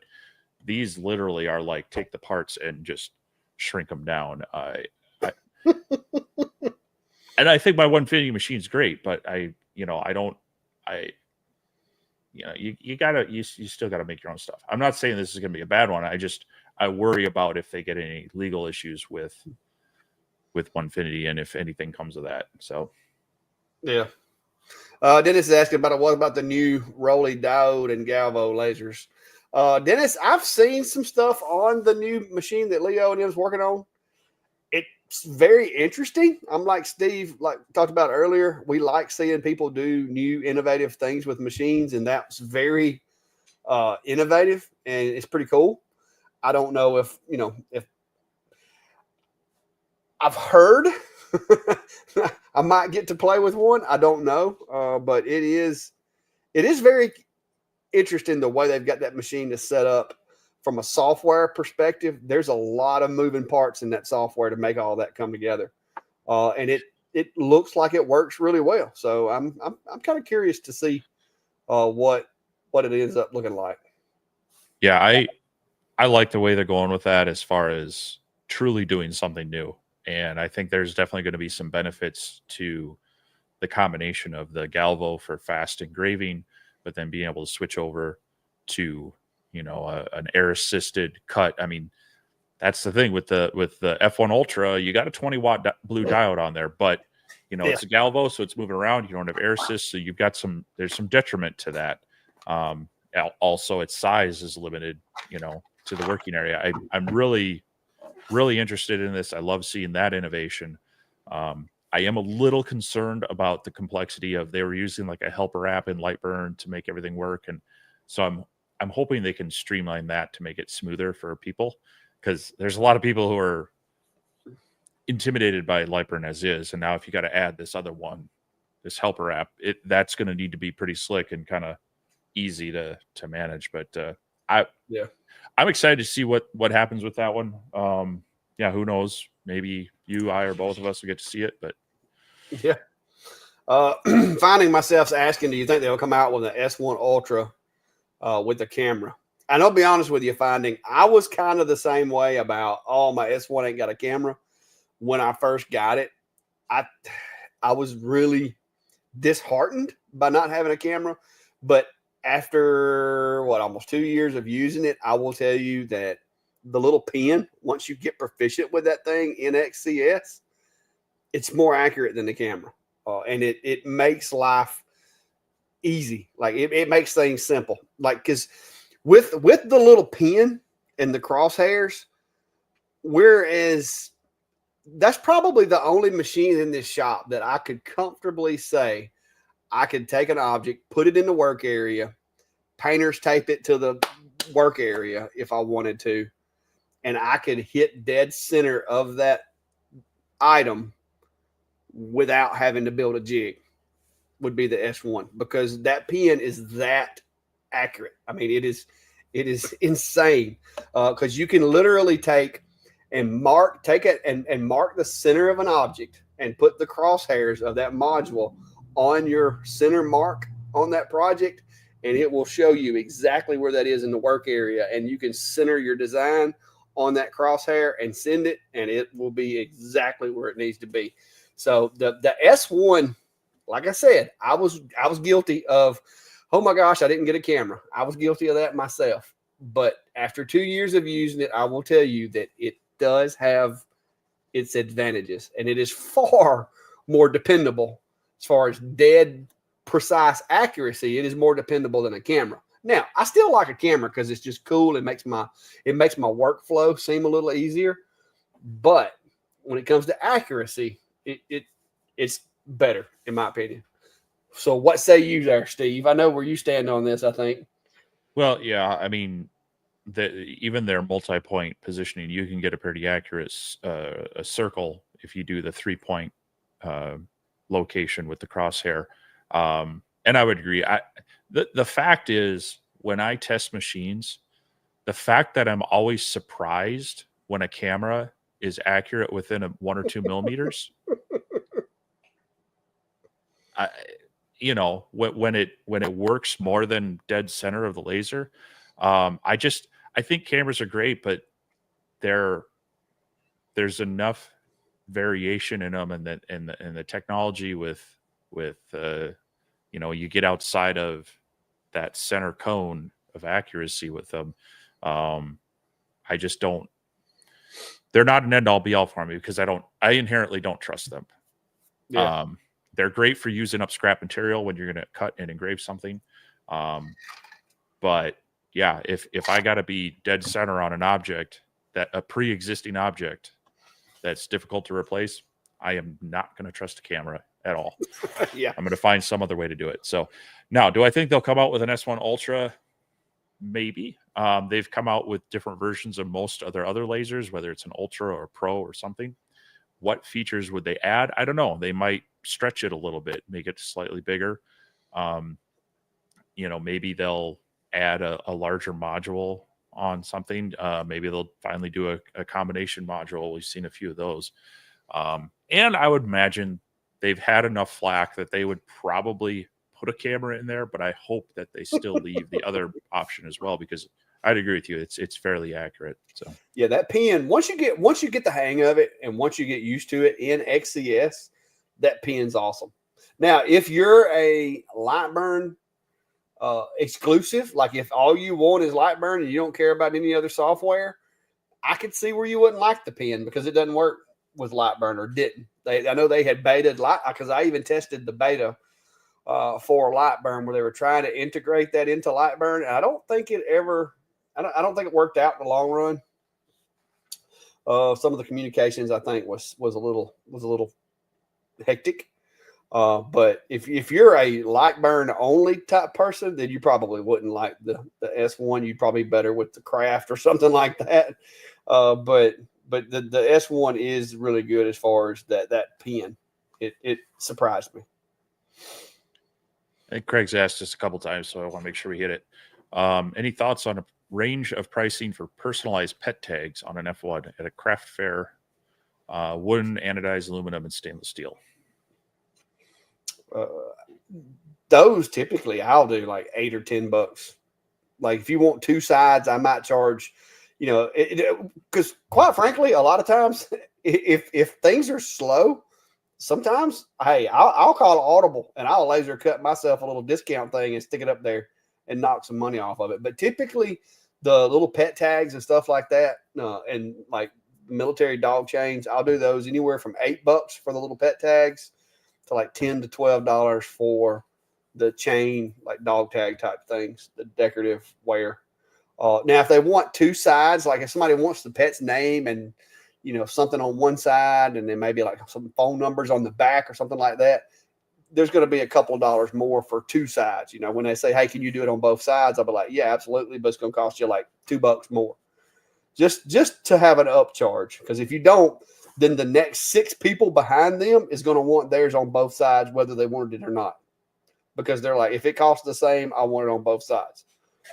these literally are like, take the parts and just shrink them down. And I think my 150 machine is great, but you still gotta make your own stuff. I'm not saying this is gonna be a bad one. I worry about if they get any legal issues with 150 and if anything comes of that. So yeah. Dennis is asking what about the new Rolly diode and Galvo lasers? Dennis, I've seen some stuff on the new machine that Leo and him's working on. It's very interesting. I'm like Steve, like talked about earlier. We like seeing people do new, innovative things with machines, and that's very innovative, and it's pretty cool. I don't know if I've heard I might get to play with one. I don't know, but it is very interesting the way they've got that machine to set up. From a software perspective, there's a lot of moving parts in that software to make all that come together, and it looks like it works really well. So I'm kind of curious to see what it ends up looking like. Yeah, I like the way they're going with that as far as truly doing something new, and I think there's definitely going to be some benefits to the combination of the Galvo for fast engraving, but then being able to switch over to an air assisted cut. I mean, that's the thing with the F1 Ultra, you got a 20-watt blue diode on there, but it's a Galvo, so it's moving around. You don't have air assist, so you've got there's some detriment to that. Also, its size is limited, to the working area. I'm really, really interested in this. I love seeing that innovation. I am a little concerned about the complexity of they were using like a helper app in Lightburn to make everything work, and so I'm hoping they can streamline that to make it smoother for people, because there's a lot of people who are intimidated by Lightburn as is, and now if you got to add this other one, this helper app, that's going to need to be pretty slick and kind of easy to manage. But I'm excited to see what happens with that one. Who knows? Maybe you, I, or both of us will get to see it. But yeah, finding myself asking, do you think they'll come out with an S1 Ultra with the camera? And I'll be honest with you, I was kind of the same way about, my S1 ain't got a camera. When I first got it, I was really disheartened by not having a camera. But after almost 2 years of using it, I will tell you that the little pen, once you get proficient with that thing in XCS, it's more accurate than the camera. And it makes life easy. Like it makes things simple. Like, because with the little pen and the crosshairs, whereas that's probably the only machine in this shop that I could comfortably say I could take an object, put it in the work area, painters tape it to the work area if I wanted to, and I could hit dead center of that item without having to build a jig, would be the S1, because that pen is that accurate. I mean, it is insane, because you can literally take it and mark the center of an object and put the crosshairs of that module on your center mark on that project, and it will show you exactly where that is in the work area, and you can center your design on that crosshair and send it, and it will be exactly where it needs to be. So the S1, like I said, I was guilty of, oh my gosh, I didn't get a camera. I was guilty of that myself. But after 2 years of using it, I will tell you that it does have its advantages, and it is far more dependable as far as dead precise accuracy. It is more dependable than a camera. Now, I still like a camera because it's just cool. It makes my workflow seem a little easier. But when it comes to accuracy, it's better, in my opinion. So what say you there, Steve? I know where you stand on this, I think. Well, yeah, I mean, even their multi-point positioning, you can get a pretty accurate a circle if you do the 3-point location with the crosshair. And I would agree. The fact is, when I test machines, the fact that I'm always surprised when a camera is accurate within 1 or 2 millimeters. When it works more than dead center of the laser, I think cameras are great, but they're there's enough variation in them, and the technology with you get outside of that center cone of accuracy with them. I just don't. They're not an end all be all for me because I inherently don't trust them. Yeah. They're great for using up scrap material when you're going to cut and engrave something. But yeah, if I got to be dead center on an object, that a pre-existing object that's difficult to replace, I am not going to trust a camera at all. Yeah. I'm going to find some other way to do it. So now, do I think they'll come out with an S1 Ultra? Maybe. They've come out with different versions of most other lasers, whether it's an Ultra or Pro or something. What features would they add? I don't know. They might stretch it a little bit, make it slightly bigger. Maybe they'll add a larger module on something. Maybe they'll finally do a combination module. We've seen a few of those. And I would imagine they've had enough flack that they would probably put a camera in there, but I hope that they still leave the other option as well, because I'd agree with you. It's fairly accurate. So yeah, that pin, once you get the hang of it and once you get used to it in XCS, that pin's awesome. Now, if you're a Lightburn exclusive, like if all you want is Lightburn and you don't care about any other software, I could see where you wouldn't like the pin because it doesn't work with Lightburn, or didn't. I know they had betaed because I even tested the beta for Lightburn where they were trying to integrate that into Lightburn, and I don't think it worked out in the long run. Some of the communications I think was a little hectic. But if you're a Lightburn only type person, then you probably wouldn't like the S1. You'd probably be better with the Craft or something like that. But the S1 is really good as far as that pin. It surprised me. I think Craig's asked us a couple times, so I want to make sure we hit it. Any thoughts on a range of pricing for personalized pet tags on an F1 at a craft fair? Wooden, anodized aluminum, and stainless steel. Those typically I'll do like $8 or $10. Like if you want two sides, I might charge, because quite frankly, a lot of times if things are slow, sometimes, hey, I'll call Audible and I'll laser cut myself a little discount thing and stick it up there and knock some money off of it. But typically the little pet tags and stuff like that, and like military dog chains, I'll do those anywhere from $8 for the little pet tags to like $10 to $12 for the chain, like dog tag type things, the decorative wear. Now, if they want two sides, like if somebody wants the pet's name and something on one side and then maybe like some phone numbers on the back or something like that, there's going to be a couple of dollars more for two sides. When they say, hey, can you do it on both sides? I'll be like, yeah, absolutely. But it's going to cost you like $2 more just to have an upcharge. Because if you don't, then the next 6 people behind them is going to want theirs on both sides, whether they wanted it or not. Because they're like, if it costs the same, I want it on both sides.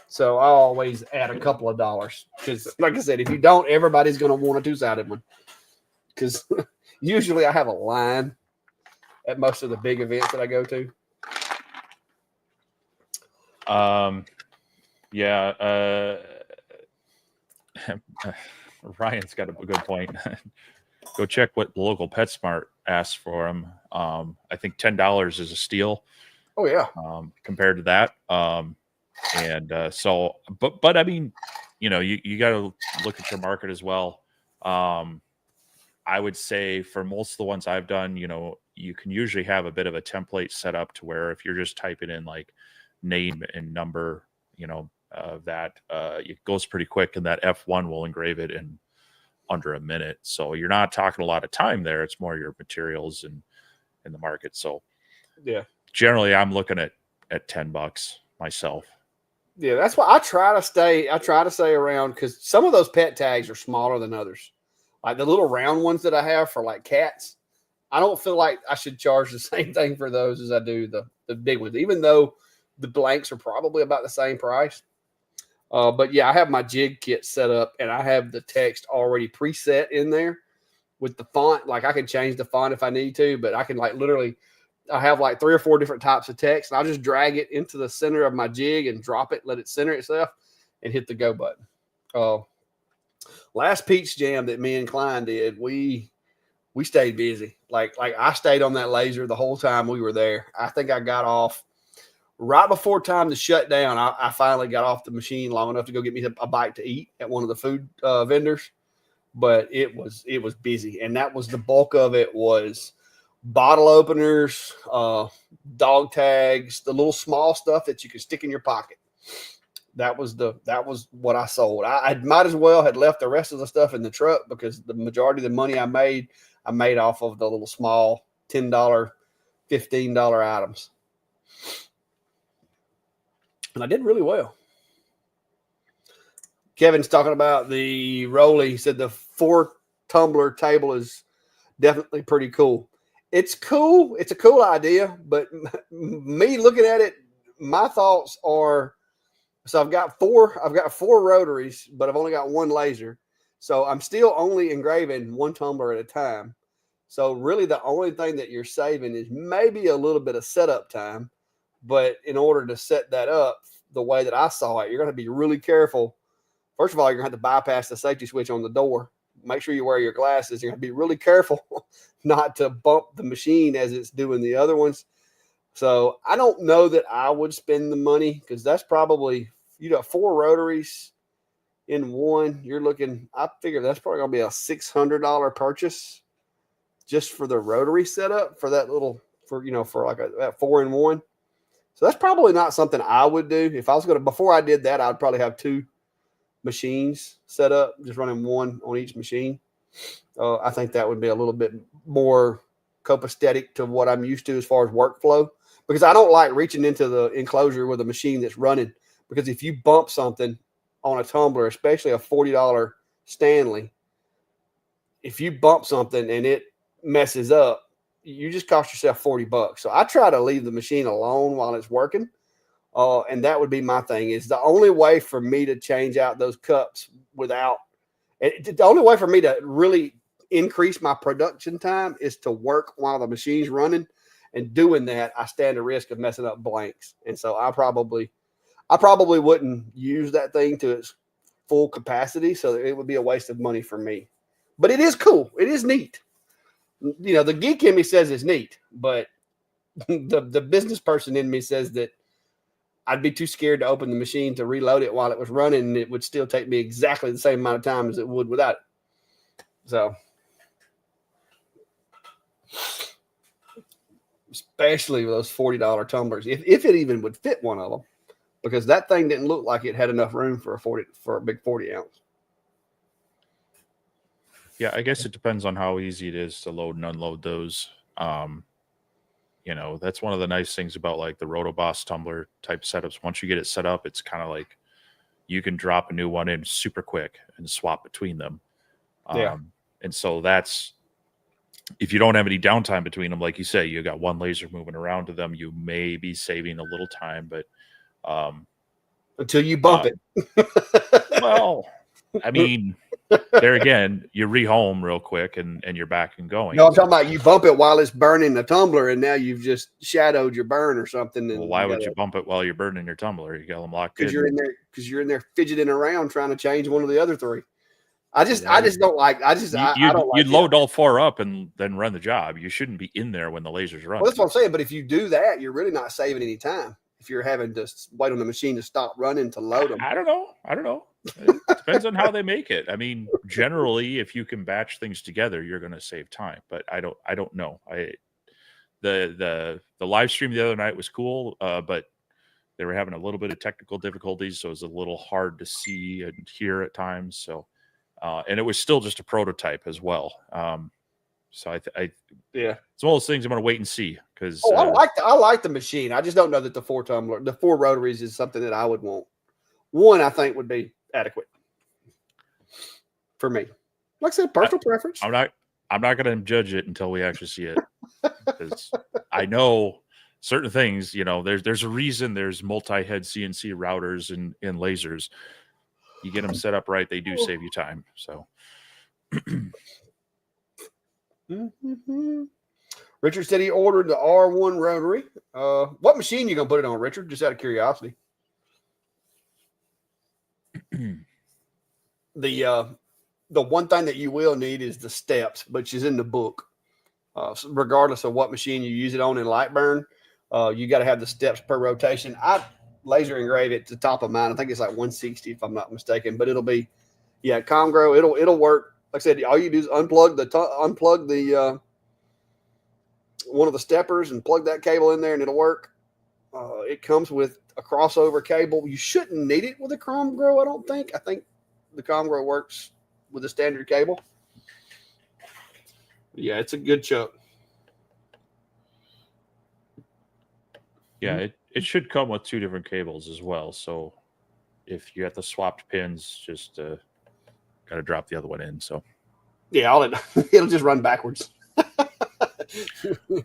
So I always add a couple of dollars because, like I said, if you don't, everybody's going to want a two-sided one. Because usually I have a line at most of the big events that I go to. Ryan's got a good point. Go check what the local PetSmart asks for them. I think $10 is a steal. Oh yeah. Compared to that. But I mean, you got to look at your market as well. I would say for most of the ones I've done, you can usually have a bit of a template set up to where if you're just typing in like name and number, it goes pretty quick, and that F1 will engrave it in under a minute. So you're not talking a lot of time there. It's more your materials and in the market. So yeah, generally I'm looking at $10 myself. Yeah, that's why I try to stay around, because some of those pet tags are smaller than others. Like the little round ones that I have for like cats, I don't feel like I should charge the same thing for those as I do the big ones, even though the blanks are probably about the same price. But yeah, I have my jig kit set up and I have the text already preset in there with the font. Like I can change the font if I need to, but I can like literally, I have like 3 or 4 different types of text, and I'll just drag it into the center of my jig and drop it, let it center itself, and hit the go button. Last peach jam that me and Klein did, we stayed busy. Like I stayed on that laser the whole time we were there. I think I got off right before time to shut down. I finally got off the machine long enough to go get me a bite to eat at one of the food vendors. But it was busy, and that was the bulk of it. Was bottle openers, dog tags, the little small stuff that you could stick in your pocket. That was what I sold. I might as well had left the rest of the stuff in the truck because the majority of the money I made off of the little small $10, $15 items. And I did really well. Kevin's talking about the Rolly. He said the 4-tumbler table is definitely pretty cool. It's cool. It's a cool idea, but me looking at it, my thoughts are, so I've got four rotaries, but I've only got one laser. So I'm still only engraving 1 tumbler at a time. So really the only thing that you're saving is maybe a little bit of setup time. But in order to set that up the way that I saw it, you're going to be really careful. First of all, you're going to have to bypass the safety switch on the door. Make sure you wear your glasses. You're going to be really careful not to bump the machine as it's doing the other ones. So I don't know that I would spend the money because that's probably, you got 4 rotaries in one. You're looking, I figure that's probably going to be a $600 purchase just for the rotary setup for that little, for like that 4-in-1. So that's probably not something I would do. If I was going to, before I did that, I'd probably have 2 machines set up, just running 1 on each machine. I think that would be a little bit more copacetic to what I'm used to as far as workflow, because I don't like reaching into the enclosure with a machine that's running, because if you bump something on a tumbler, especially a $40 Stanley, if you bump something and it messes up, you just cost yourself $40. So I try to leave the machine alone while it's working. And that would be my thing. Is the only way for me to change out those cups the only way for me to really increase my production time is to work while the machine's running. And doing that, I stand a risk of messing up blanks. And so I probably wouldn't use that thing to its full capacity. So it would be a waste of money for me. But it is cool. It is neat. The geek in me says it's neat, but the business person in me says that I'd be too scared to open the machine to reload it while it was running, and it would still take me exactly the same amount of time as it would without it. So, especially with those $40 tumblers, if it even would fit one of them, because that thing didn't look like it had enough room for a big 40 ounce. Yeah, I guess it depends on how easy it is to load and unload those. That's one of the nice things about like the Rotoboss tumbler type setups. Once you get it set up, it's kind of like you can drop a new one in super quick and swap between them. Yeah. And so that's, if you don't have any downtime between them, like you say, you got one laser moving around to them, you may be saving a little time, but until you bump it. Well, I mean, there again, you rehome real quick and you're back and going. No, I'm talking about you bump it while it's burning the tumbler, and now you've just shadowed your burn or something. Well, why would you bump it while you're burning your tumbler? You got them locked in. Because you're in there fidgeting around trying to change one of the other 3. I just don't like. I don't like. You'd load all 4 up and then run the job. You shouldn't be in there when the laser's running. Well, that's what I'm saying. But if you do that, you're really not saving any time. If you're having to wait on the machine to stop running to load them. I don't know. It depends on how they make it. I mean, generally, if you can batch things together, you're going to save time. But I don't know. The live stream the other night was cool, but they were having a little bit of technical difficulties, so it was a little hard to see and hear at times. So, and it was still just a prototype as well. So yeah, it's one of those things I'm going to wait and see because I like the machine. I just don't know that the 4 rotaries is something that I would want. 1, I think, would be adequate for me. Like I said, personal preference. I'm not going to judge it until we actually see it, because I know certain things. There's a reason there's multi-head CNC routers and lasers. You get them set up right, they do save you time. So. Richard said he ordered the R1 rotary. What machine you gonna put it on, Richard? Just out of curiosity. The the one thing that you will need is the steps, which is in the book. So regardless of what machine you use it on in Lightburn, you got to have the steps per rotation. I laser engrave it to the top of mine. I think it's like 160 if I'm not mistaken, but it'll be, yeah, Comgrow. It'll work. Like I said, all you do is unplug the one of the steppers and plug that cable in there, and it'll work. It comes with a crossover cable. You shouldn't need it with a Comgrow, I don't think. I think the Comgrow works with a standard cable. Yeah, it's a good chuck. Yeah, it should come with 2 different cables as well. So if you have the swapped pins, just got to drop the other one in. So yeah, it'll just run backwards.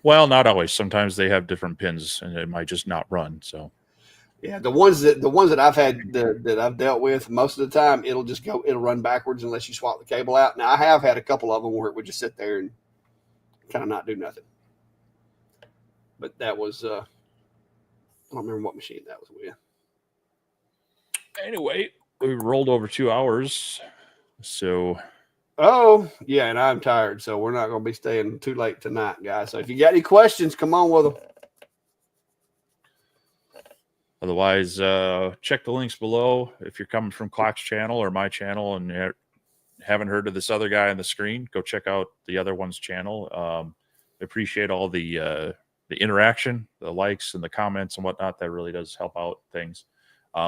Well, not always. Sometimes they have different pins, and it might just not run. So yeah, the ones that I've had that I've dealt with, most of the time it'll run backwards unless you swap the cable out. Now I have had a couple of them where it would just sit there and kind of not do nothing. But that was I don't remember what machine that was with. anyway, we rolled over 2 hours. So oh yeah, and I'm tired, so we're not going to be staying too late tonight, guys. So if you got any questions, come on with them. otherwise, check the links below. If you're coming from Clock's channel or my channel and you haven't heard of this other guy on the screen, go check out the other one's channel. I appreciate all the interaction, the likes and the comments and whatnot. That really does help out things.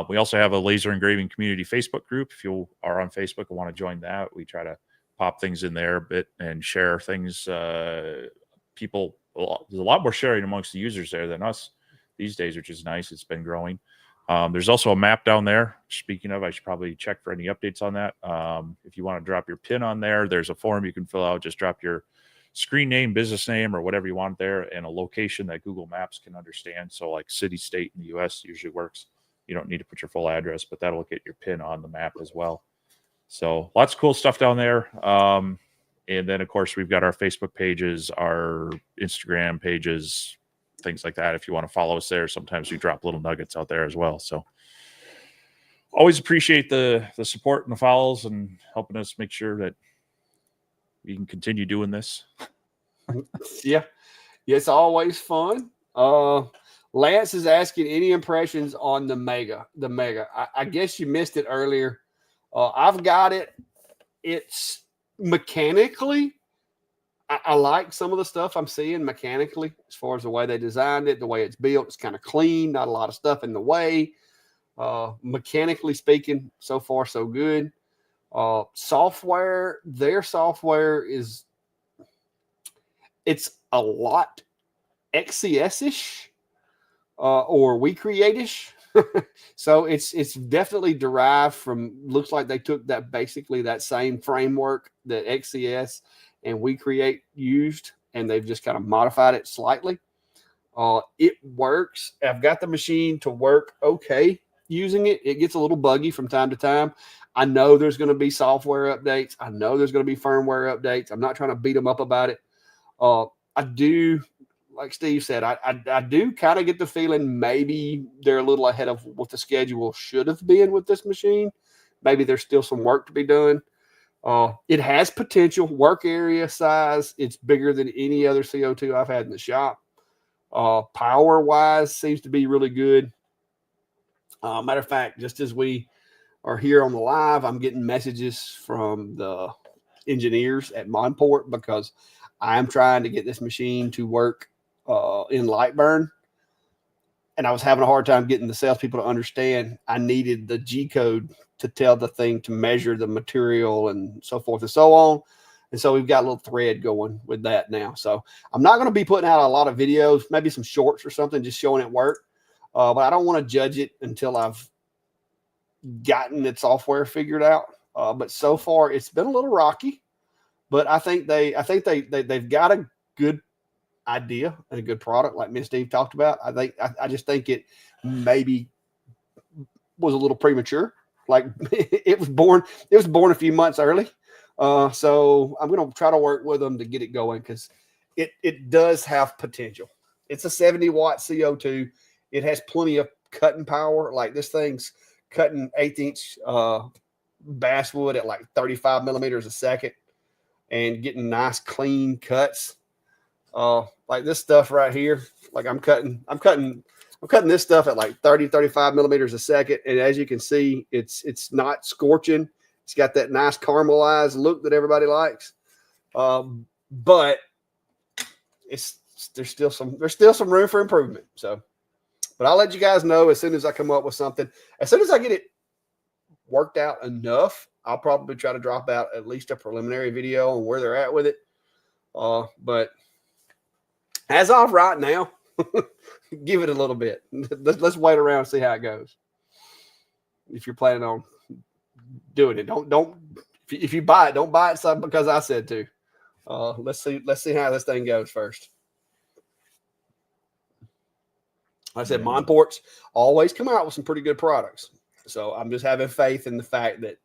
We also have a laser engraving community Facebook group. If you are on Facebook and want to join that, we try to pop things in there a bit and share things. People, there's a lot more sharing amongst the users there than us these days, which is nice. It's been growing. There's also a map down there. Speaking of, I should probably check for any updates on that. If you want to drop your pin on there, there's a form you can fill out. Just drop your screen name, business name, or whatever you want there, and a location that Google Maps can understand. So like city, state in the US usually works. You don't need to put your full address, but that'll get your pin on the map as well. So lots of cool stuff down there. And then, of course, we've got our Facebook pages, our Instagram pages, things like that. If you want to follow us there, sometimes we drop little nuggets out there as well. So always appreciate the support and the follows and helping us make sure that we can continue doing this. Yeah, it's always fun. Lance is asking any impressions on the Mega. I guess you missed it earlier. I've got it. It's mechanically, I like some of the stuff I'm seeing mechanically as far as the way they designed it, the way it's built. It's kind of clean, not a lot of stuff in the way. Mechanically speaking, so far so good. Software, their software it's a lot XCS-ish or WeCreate-ish. So it's definitely derived from, looks like they took that same framework that XCS and WeCreate used, and they've just kind of modified it slightly. It works. I've got the machine to work okay using it. It gets a little buggy from time to time. I know there's going to be software updates. I know there's going to be firmware updates. I'm not trying to beat them up about it. I do, like Steve said, I do kind of get the feeling maybe they're a little ahead of what the schedule should have been with this machine. Maybe there's still some work to be done. It has potential. Work area size, it's bigger than any other CO2 I've had in the shop. Power-wise, seems to be really good. Matter of fact, just as we are here on the live, I'm getting messages from the engineers at Monport because I'm trying to get this machine to work in Lightburn. And I was having a hard time getting the salespeople to understand I needed the G code to tell the thing to measure the material and so forth and so on. And so we've got a little thread going with that now. So I'm not going to be putting out a lot of videos, maybe some shorts or something, just showing it work. But I don't want to judge it until I've gotten its software figured out. But so far it's been a little rocky, but I think they've got a good idea and a good product, like me and Steve talked about. I just think it maybe was a little premature. Like it was born a few months early. So I'm going to try to work with them to get it going because it does have potential. It's a 70-watt CO2. It has plenty of cutting power. Like this thing's cutting 1/8 inch basswood at like 35 millimeters a second and getting nice clean cuts. Like this stuff right here, like I'm cutting this stuff at like 30, 35 millimeters a second. And as you can see, it's not scorching. It's got that nice caramelized look that everybody likes. But there's still some room for improvement. So, but I'll let you guys know as soon as I come up with something. As soon as I get it worked out enough, I'll probably try to drop out at least a preliminary video on where they're at with it. But as of right now, give it a little bit. Let's wait around and see how it goes. If you're planning on doing it, don't if you buy it, don't buy it because I said to. Let's see how this thing goes first. Like I said, Monports always come out with some pretty good products. So I'm just having faith in the fact that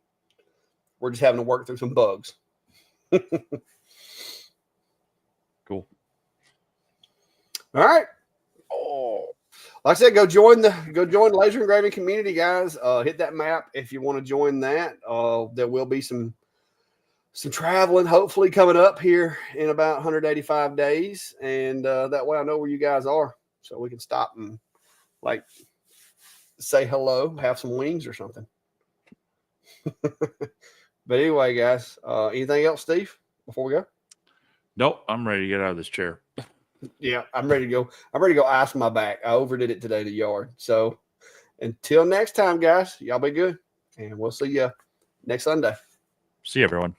we're just having to work through some bugs. Cool. All right. Oh, like I said, go join the laser engraving community, guys. Hit that map if you want to join that. There will be some traveling hopefully coming up here in about 185 days, and that way I know where you guys are, so we can stop and like say hello, have some wings or something. But anyway, guys, anything else, Steve, before we go? Nope, I'm ready to get out of this chair. Yeah, I'm ready to go. I'm ready to go ice my back. I overdid it today, the yard. So until next time, guys, y'all be good, and we'll see you next Sunday. See you, everyone.